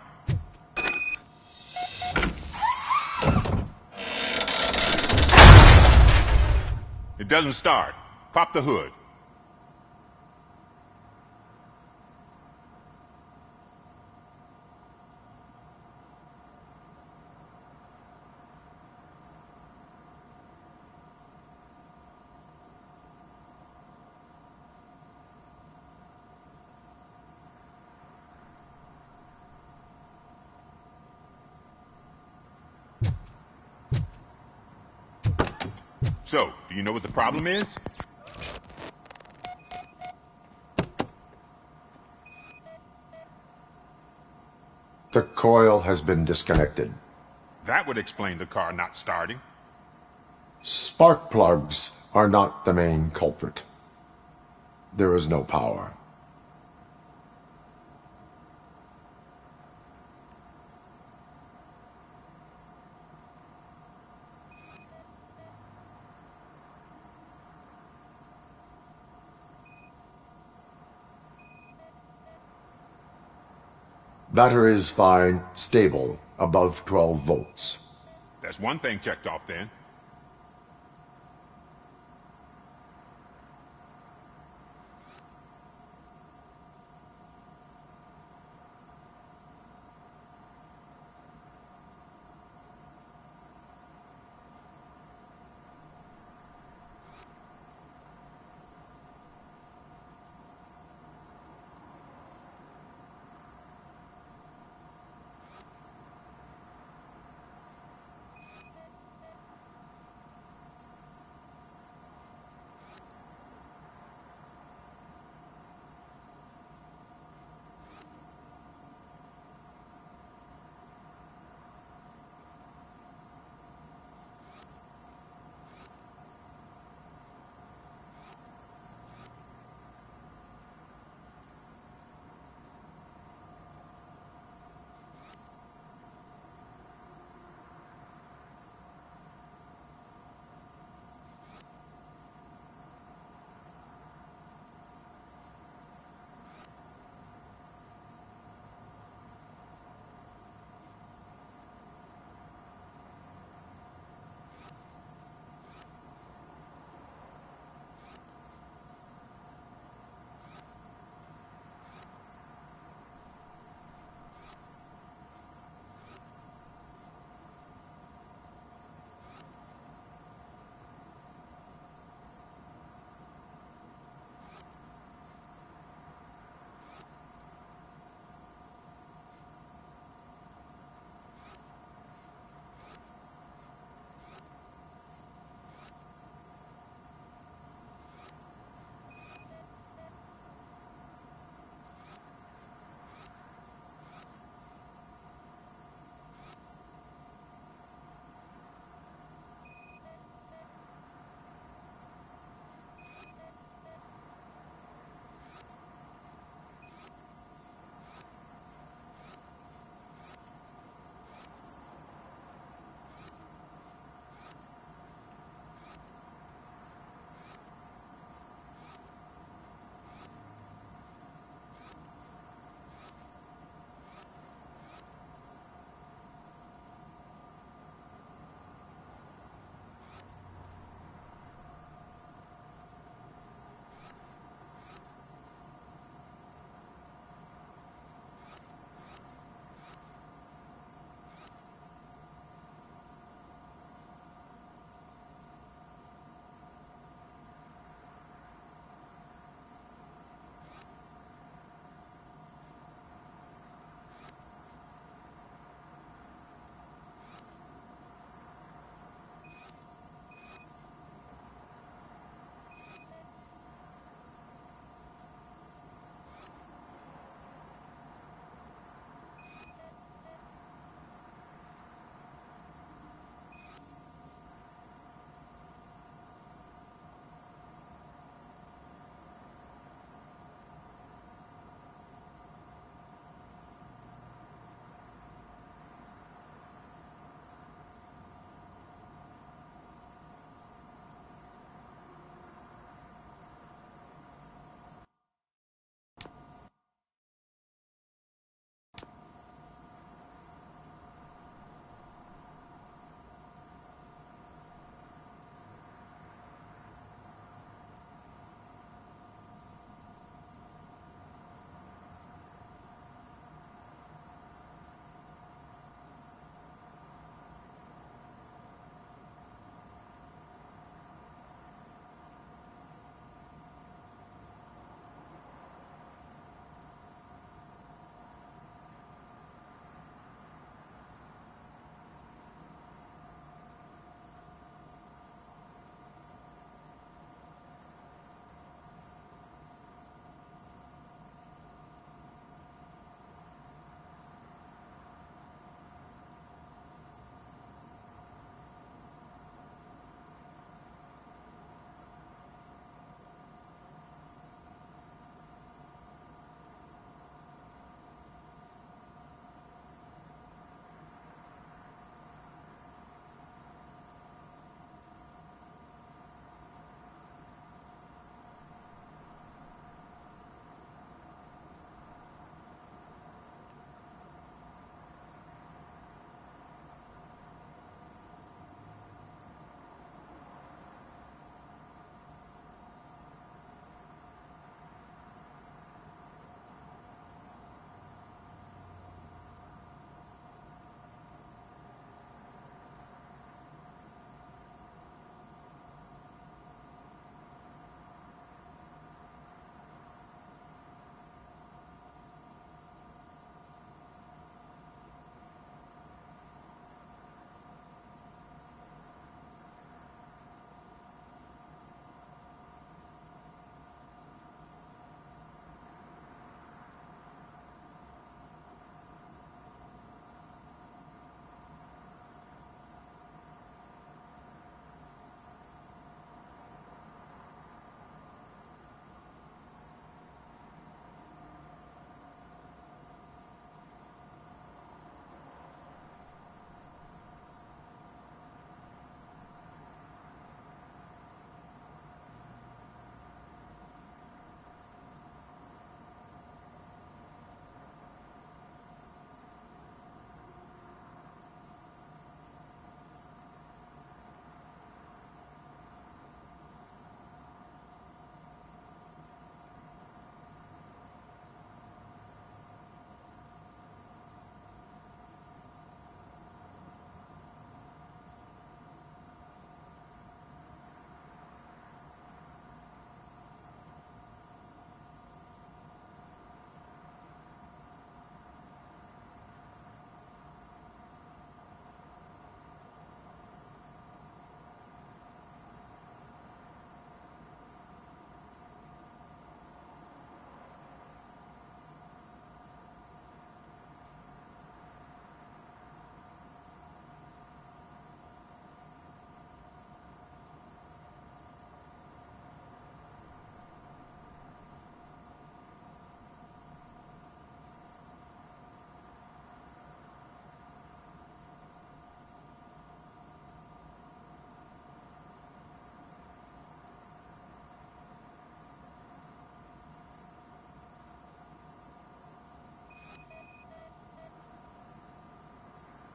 It doesn't start. Pop the hood. So, do you know what the problem is? The coil has been disconnected. That would explain the car not starting. Spark plugs are not the main culprit. There is no power. Battery is fine, stable, above 12 volts. That's one thing checked off then.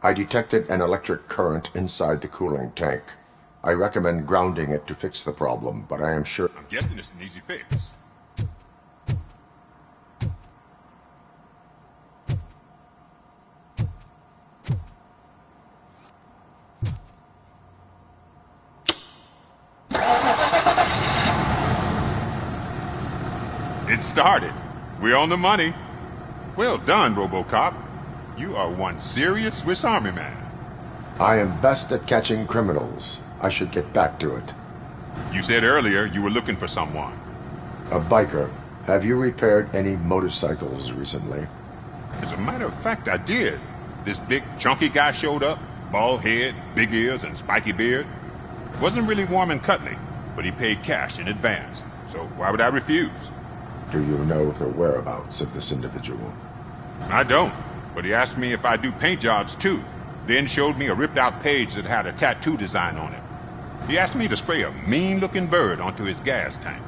I detected an electric current inside the cooling tank. I recommend grounding it to fix the problem, but I am sure... I'm guessing it's an easy fix. It started. We're on the money. Well done, Robocop. You are one serious Swiss Army man. I am best at catching criminals. I should get back to it. You said earlier you were looking for someone. A biker. Have you repaired any motorcycles recently? As a matter of fact, I did. This big, chunky guy showed up. Bald head, big ears, and spiky beard. Wasn't really warm and cuddly, but he paid cash in advance. So why would I refuse? Do you know the whereabouts of this individual? I don't, but he asked me if I do paint jobs too. Then showed me a ripped-out page that had a tattoo design on it. He asked me to spray a mean-looking bird onto his gas tank.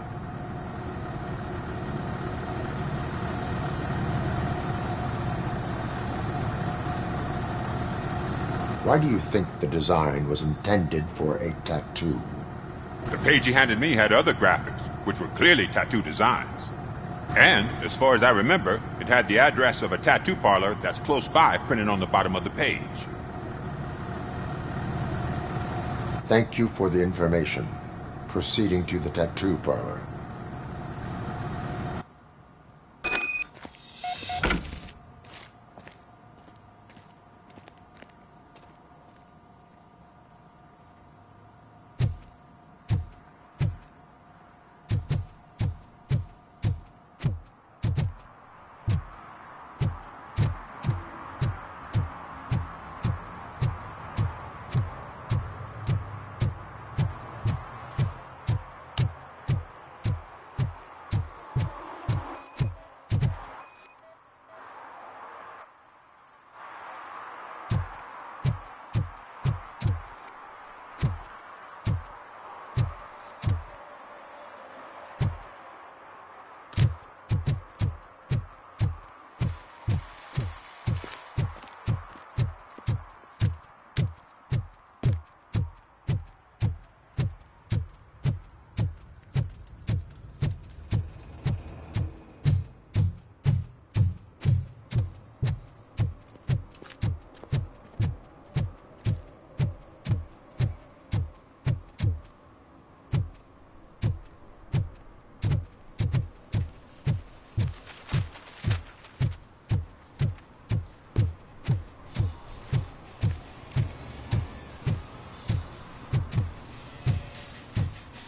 Why do you think the design was intended for a tattoo? The page he handed me had other graphics, which were clearly tattoo designs. And, as far as I remember, it had the address of a tattoo parlor that's close by printed on the bottom of the page. Thank you for the information. Proceeding to the tattoo parlor.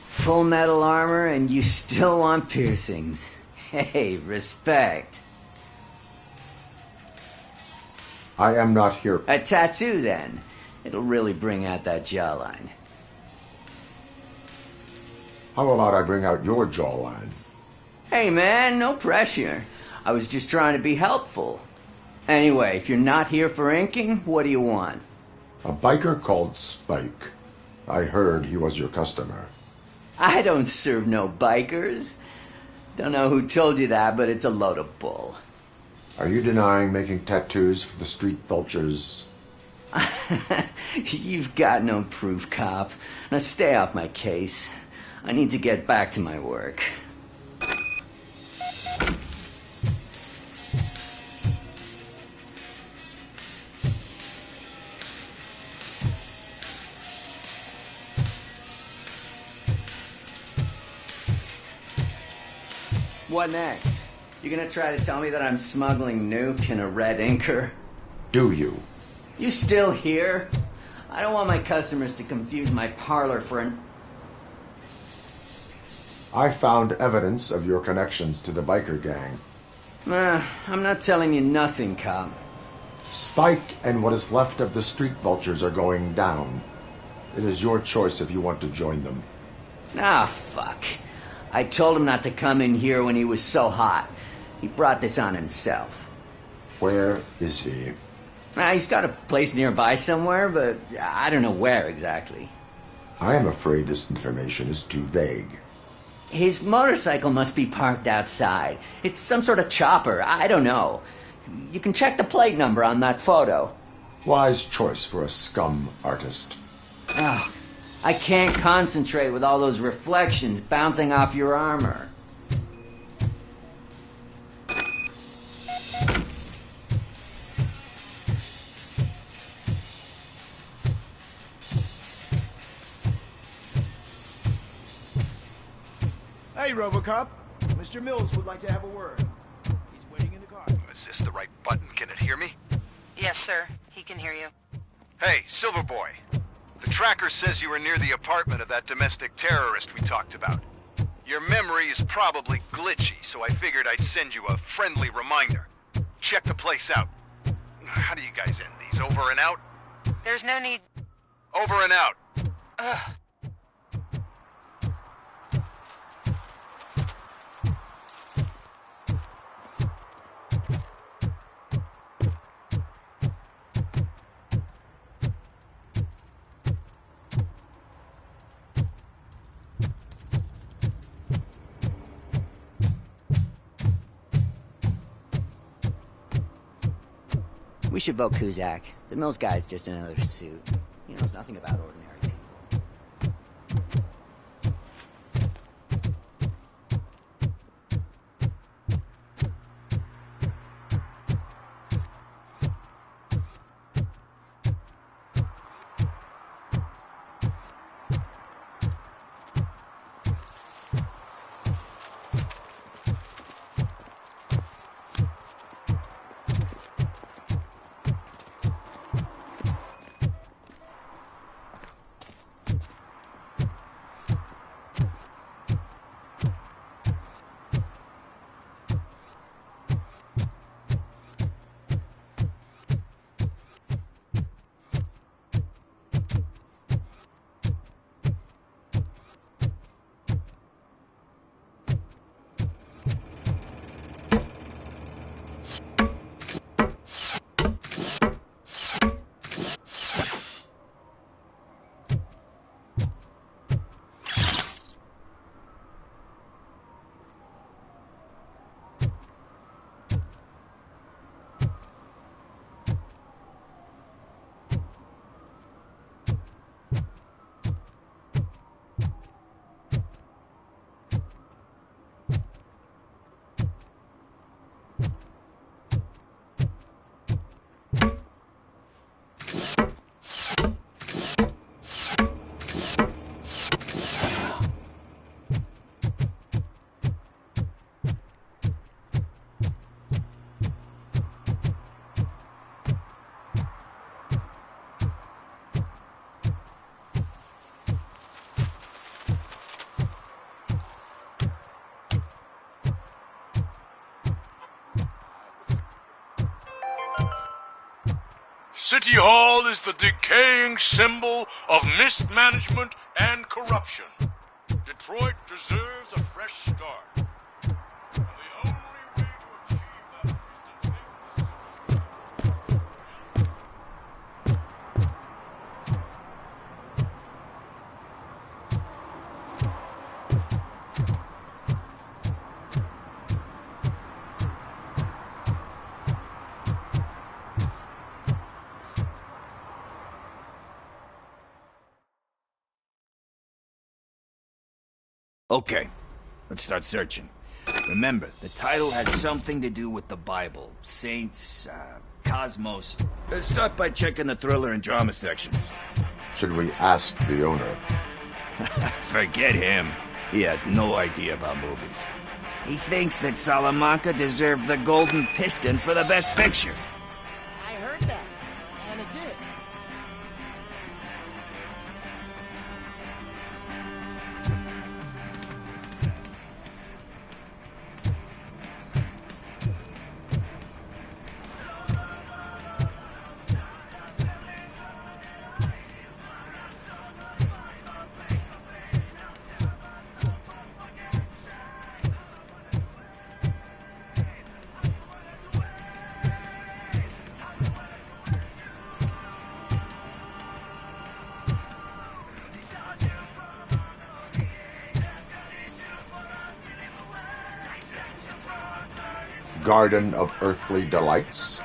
Full metal armor and you still want piercings. Hey, respect. I am not here. A tattoo, then. It'll really bring out that jawline. How about I bring out your jawline? Hey, man, no pressure. I was just trying to be helpful. Anyway, if you're not here for inking, what do you want? A biker called Spike. I heard he was your customer. I don't serve no bikers. Don't know who told you that, but it's a load of bull. Are you denying making tattoos for the street vultures? You've got no proof, cop. Now stay off my case. I need to get back to my work. What next? You gonna try to tell me that I'm smuggling nuke in a red inker? Do you? You still here? I don't want my customers to confuse my parlor for an... I found evidence of your connections to the biker gang. I'm not telling you nothing, cop. Spike and what is left of the street vultures are going down. It is your choice if you want to join them. Ah, fuck. I told him not to come in here when he was so hot. He brought this on himself. Where is he? He's got a place nearby somewhere, but I don't know where exactly. I am afraid this information is too vague. His motorcycle must be parked outside. It's some sort of chopper. I don't know. You can check the plate number on that photo. Wise choice for a scum artist. Oh, I can't concentrate with all those reflections bouncing off your armor. Hey, Robocop. Mr. Mills would like to have a word. He's waiting in the car. Is this the right button? Can it hear me? Yes, sir. He can hear you. Hey, Silverboy. The tracker says you were near the apartment of that domestic terrorist we talked about. Your memory is probably glitchy, so I figured I'd send you a friendly reminder. Check the place out. How do you guys end these? Over and out? There's no need... Over and out. Ugh. We should vote Kuzak. The Mills guy's just another suit. He knows nothing about ordinary people. City Hall is the decaying symbol of mismanagement and corruption. Detroit deserves a fresh start. And the only way to achieve that is to take Okay, let's start searching. Remember, the title has something to do with the Bible, saints, cosmos. Let's start by checking the thriller and drama sections. Should we ask the owner? Forget him. He has no idea about movies. He thinks that Salamanca deserved the Golden Piston for the Best Picture. I heard that, and it did. Garden of Earthly Delights?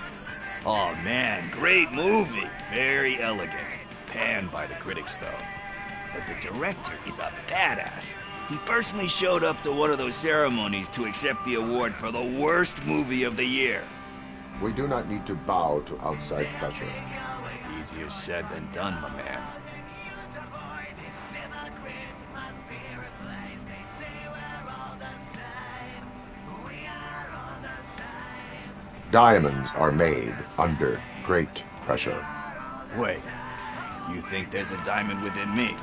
Oh man, great movie. Very elegant. Panned by the critics, though. But the director is a badass. He personally showed up to one of those ceremonies to accept the award for the worst movie of the year. We do not need to bow to outside pressure. Easier said than done, my man. Diamonds are made under great pressure. Wait, you think there's a diamond within me?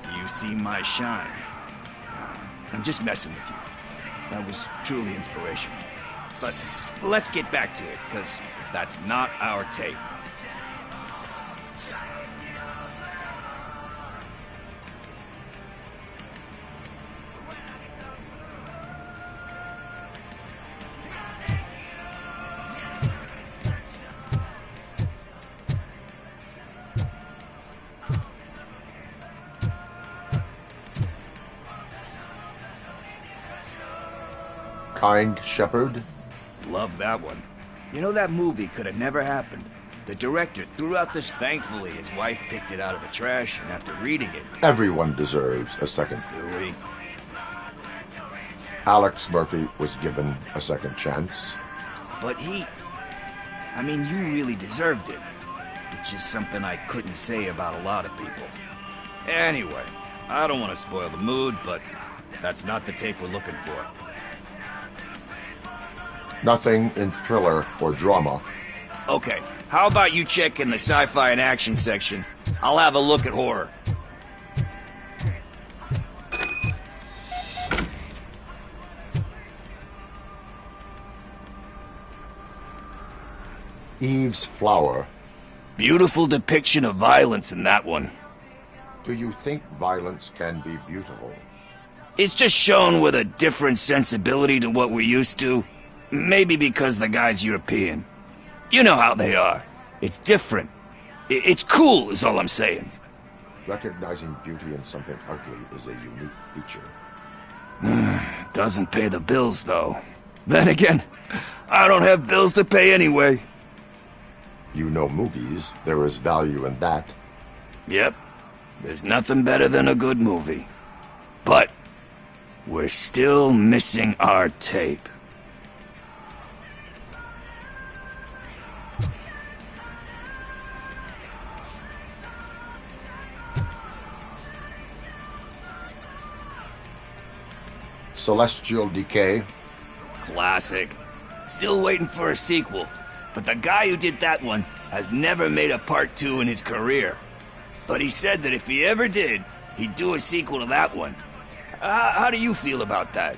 Do you see my shine? I'm just messing with you. That was truly inspirational. But let's get back to it, because that's not our tape. Kind Shepherd? Love that one. You know, that movie could have never happened. The director threw out this. Thankfully, his wife picked it out of the trash, and after reading it... Everyone deserves a second. Do we? Alex Murphy was given a second chance. But I mean, you really deserved it. Which is something I couldn't say about a lot of people. Anyway, I don't want to spoil the mood, but that's not the tape we're looking for. Nothing in thriller or drama. Okay, how about you check in the sci-fi and action section? I'll have a look at horror. Eve's Flower. Beautiful depiction of violence in that one. Do you think violence can be beautiful? It's just shown with a different sensibility to what we're used to. Maybe because the guy's European. You know how they are. It's different. It's cool, is all I'm saying. Recognizing beauty in something ugly is a unique feature. Doesn't pay the bills, though. Then again, I don't have bills to pay anyway. You know movies. There is value in that. Yep. There's nothing better than a good movie. But we're still missing our tape. Celestial Decay. Classic. Still waiting for a sequel, but the guy who did that one has never made a part 2 in his career. But he said that if he ever did, he'd do a sequel to that one. How do you feel about that?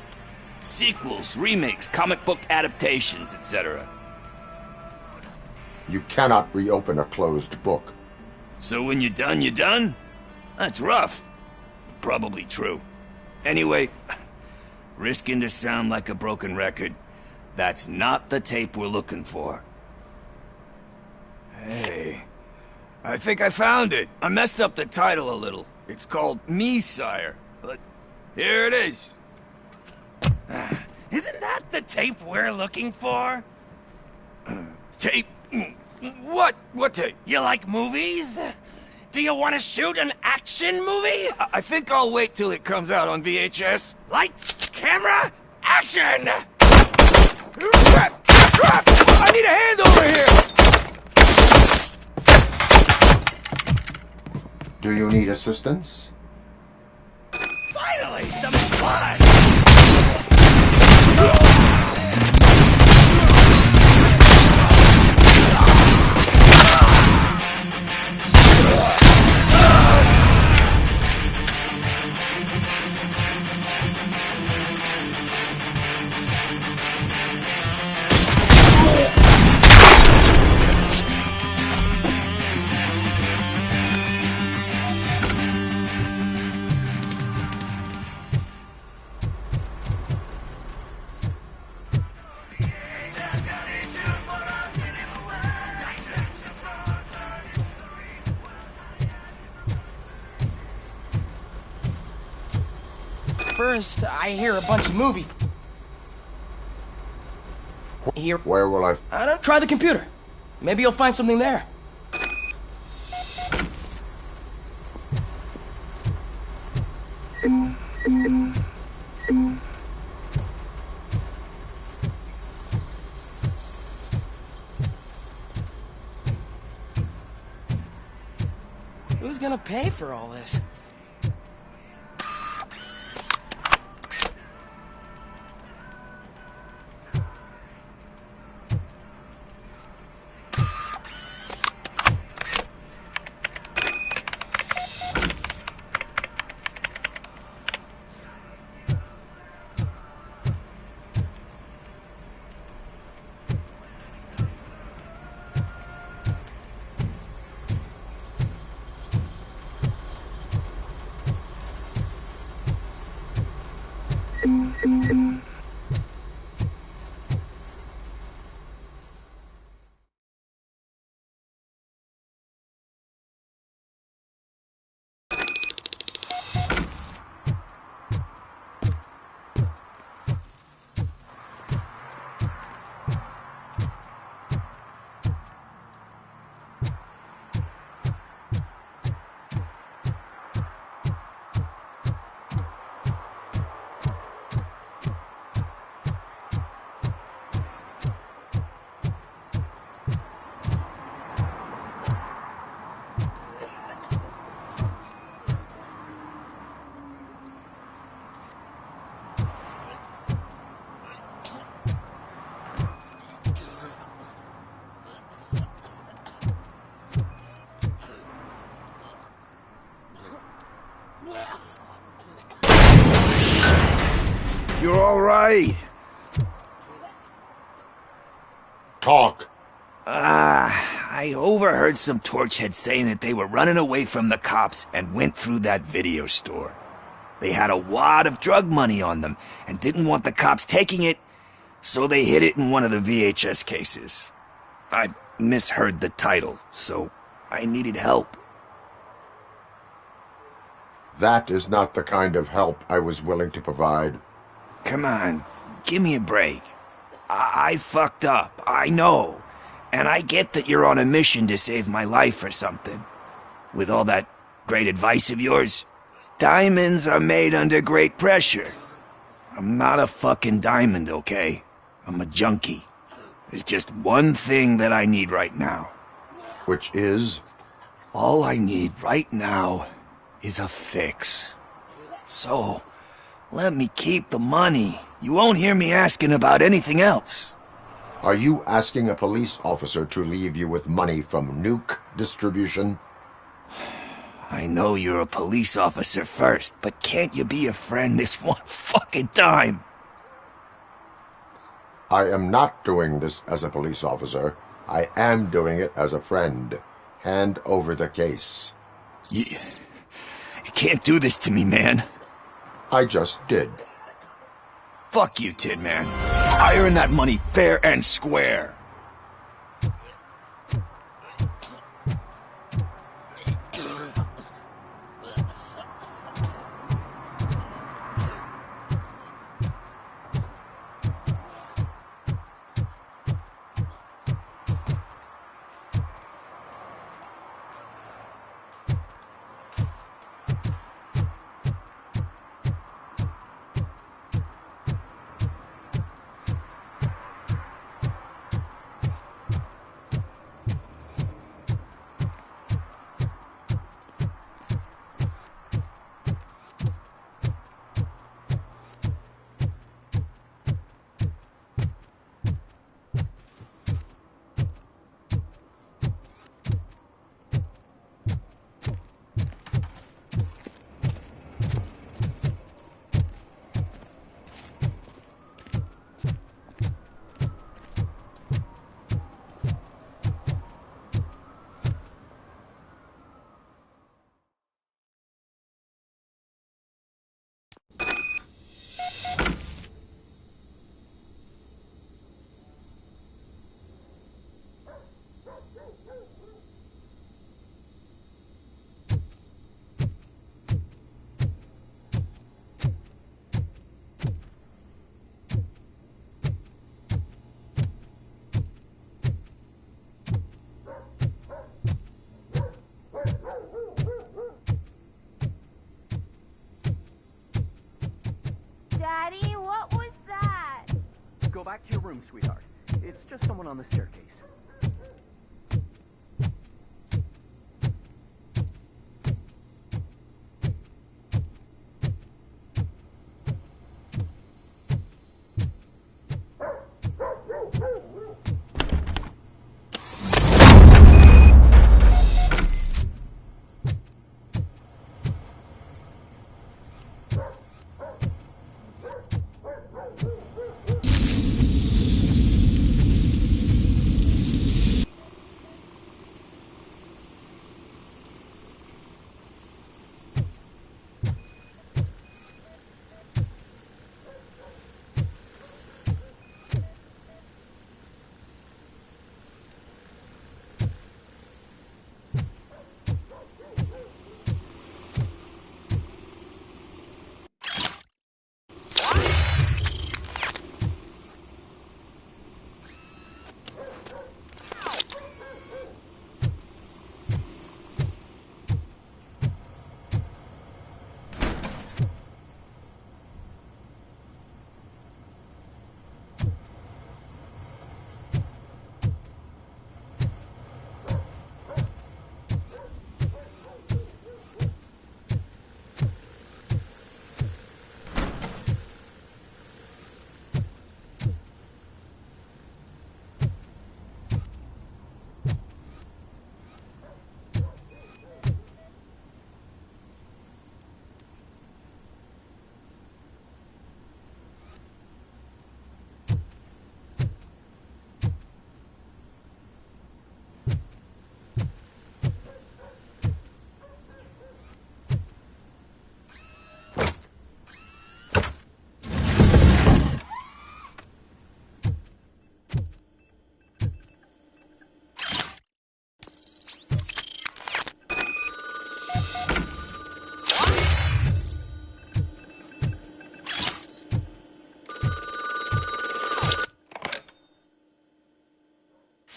Sequels, remakes, comic book adaptations, etc. You cannot reopen a closed book. So when you're done, you're done? That's rough. Probably true. Anyway, risking to sound like a broken record, that's not the tape we're looking for. Hey, I think I found it. I messed up the title a little. It's called Me, Sire, but here it is. Isn't that the tape we're looking for? Tape? What? What tape? You like movies? Do you want to shoot an action movie? I think I'll wait till it comes out on VHS. Lights, camera, action! Crap! Crap! I need a hand over here! Do you need assistance? Finally, some fun! First, I hear a bunch of movie. Here. Where will I... I don't try the computer. Maybe you'll find something there. Who's gonna pay for all this? You're all right. Talk. I overheard some torchheads saying that they were running away from the cops and went through that video store. They had a wad of drug money on them and didn't want the cops taking it, so they hid it in one of the VHS cases. I misheard the title, so I needed help. That is not the kind of help I was willing to provide. Come on, give me a break. I fucked up, I know. And I get that you're on a mission to save my life or something. With all that great advice of yours, diamonds are made under great pressure. I'm not a fucking diamond, okay? I'm a junkie. There's just one thing that I need right now. Which is? All I need right now is a fix. So, let me keep the money. You won't hear me asking about anything else. Are you asking a police officer to leave you with money from nuke distribution? I know you're a police officer first, but can't you be a friend this one fucking time? I am not doing this as a police officer. I am doing it as a friend. Hand over the case. You can't do this to me, man. I just did. Fuck you, Tin Man. I earned that money fair and square. Go back to your room, sweetheart. It's just someone on the staircase.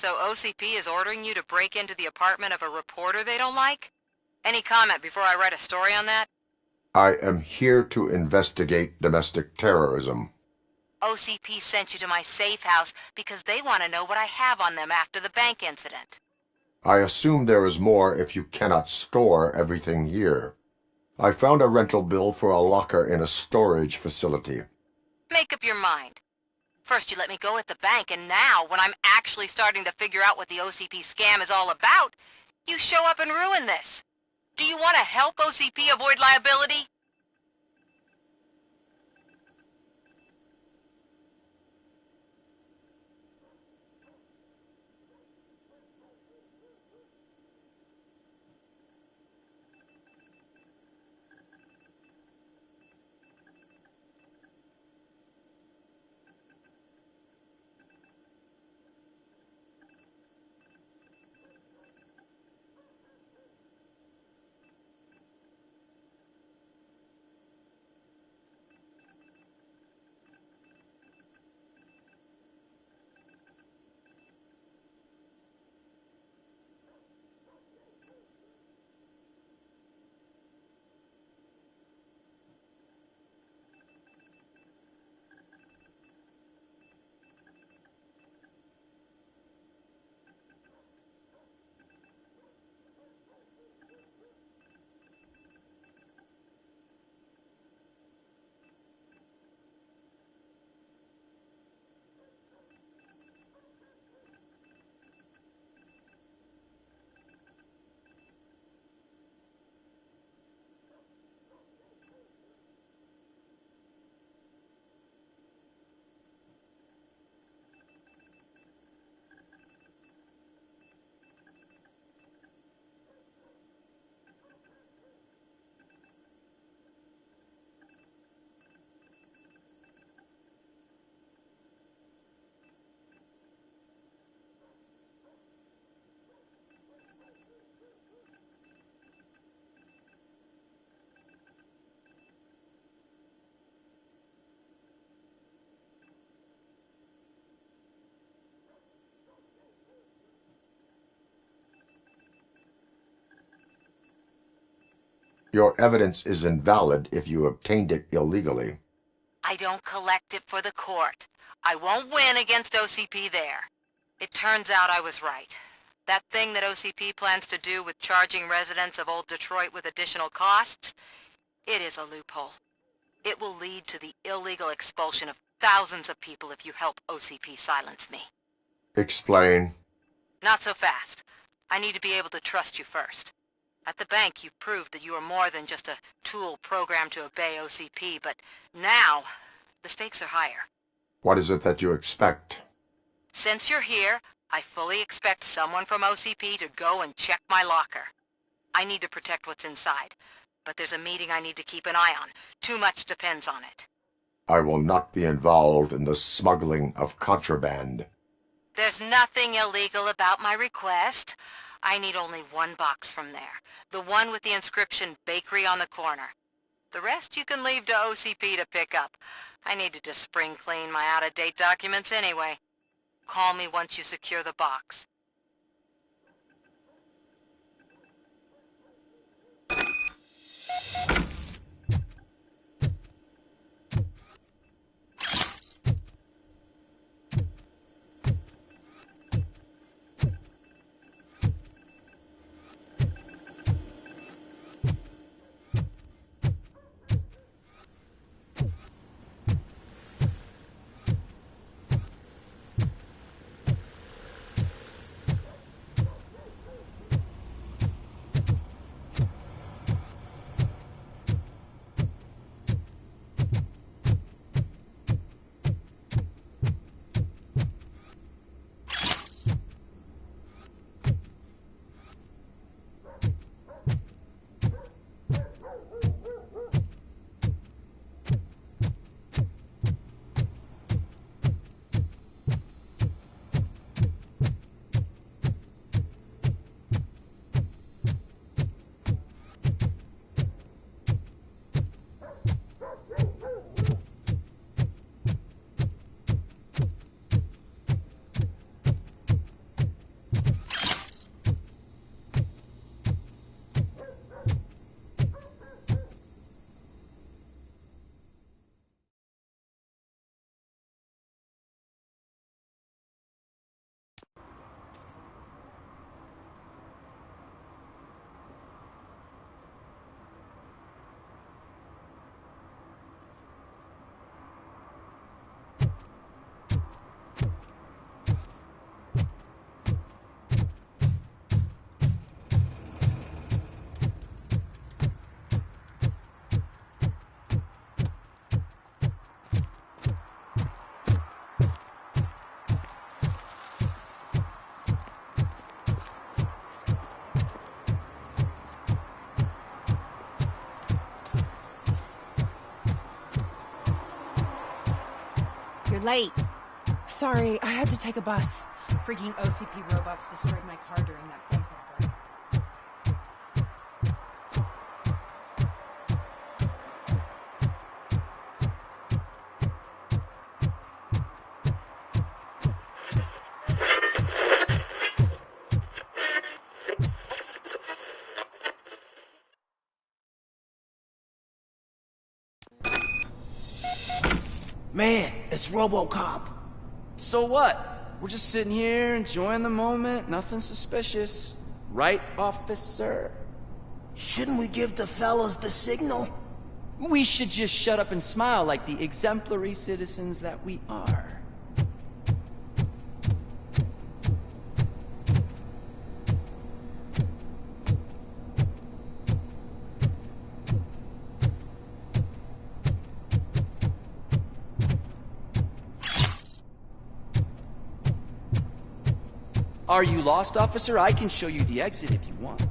So OCP is ordering you to break into the apartment of a reporter they don't like? Any comment before I write a story on that? I am here to investigate domestic terrorism. OCP sent you to my safe house because they want to know what I have on them after the bank incident. I assume there is more if you cannot store everything here. I found a rental bill for a locker in a storage facility. Make up your mind. First you let me go at the bank, and now, when I'm actually starting to figure out what the OCP scam is all about, you show up and ruin this. Do you want to help OCP avoid liability? Your evidence is invalid if you obtained it illegally. I don't collect it for the court. I won't win against OCP there. It turns out I was right. That thing that OCP plans to do with charging residents of Old Detroit with additional costs, it is a loophole. It will lead to the illegal expulsion of thousands of people if you help OCP silence me. Explain. Not so fast. I need to be able to trust you first. At the bank, you proved that you are more than just a tool programmed to obey OCP, but now, the stakes are higher. What is it that you expect? Since you're here, I fully expect someone from OCP to go and check my locker. I need to protect what's inside, but there's a meeting I need to keep an eye on. Too much depends on it. I will not be involved in the smuggling of contraband. There's nothing illegal about my request. I need only one box from there. The one with the inscription Bakery on the corner. The rest you can leave to OCP to pick up. I needed to spring clean my out-of-date documents anyway. Call me once you secure the box. You're late. Sorry, I had to take a bus. Freaking OCP robots destroyed my car during that bank robbery. Man, it's Robocop. So what? We're just sitting here enjoying the moment, nothing suspicious. Right, officer? Shouldn't we give the fellas the signal? We should just shut up and smile like the exemplary citizens that we are. Are you lost, officer? I can show you the exit if you want.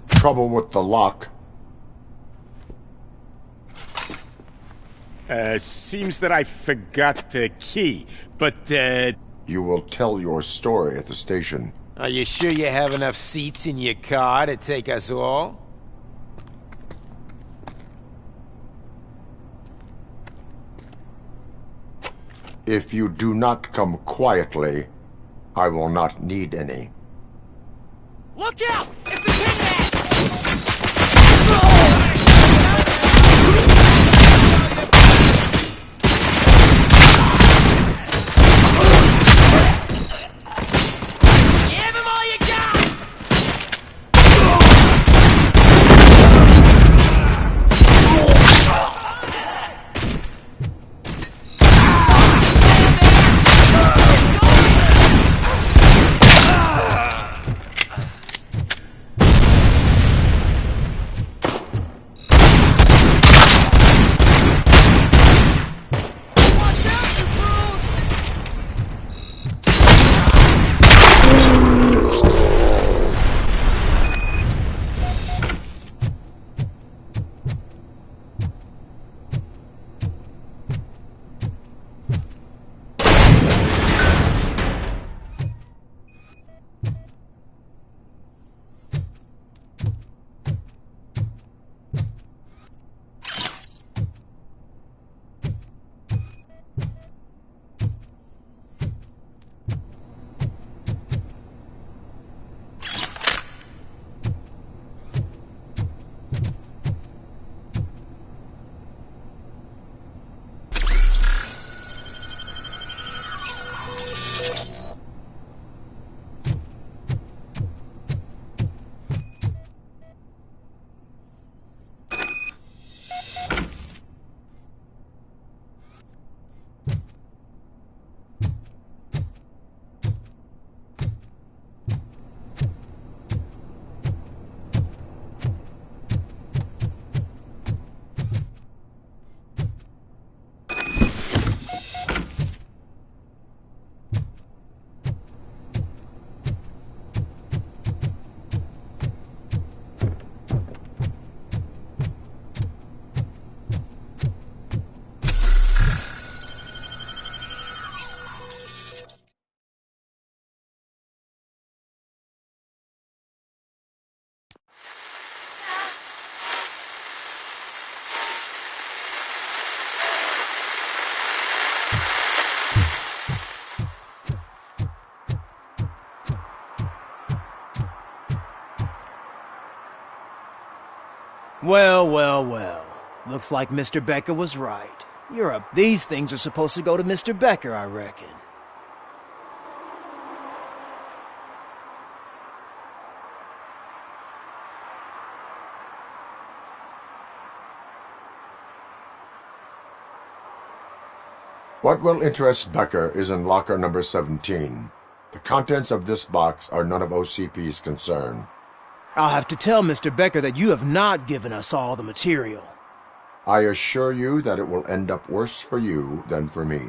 Trouble with the lock. Seems that I forgot the key, but, You will tell your story at the station. Are you sure you have enough seats in your car to take us all? If you do not come quietly, I will not need any. Look out! It's the Tin Man! Give him all you got! Well, well, well. Looks like Mr. Becker was right. These things are supposed to go to Mr. Becker, I reckon. What will interest Becker is in locker number 17. The contents of this box are none of OCP's concern. I'll have to tell Mr. Becker that you have not given us all the material. I assure you that it will end up worse for you than for me.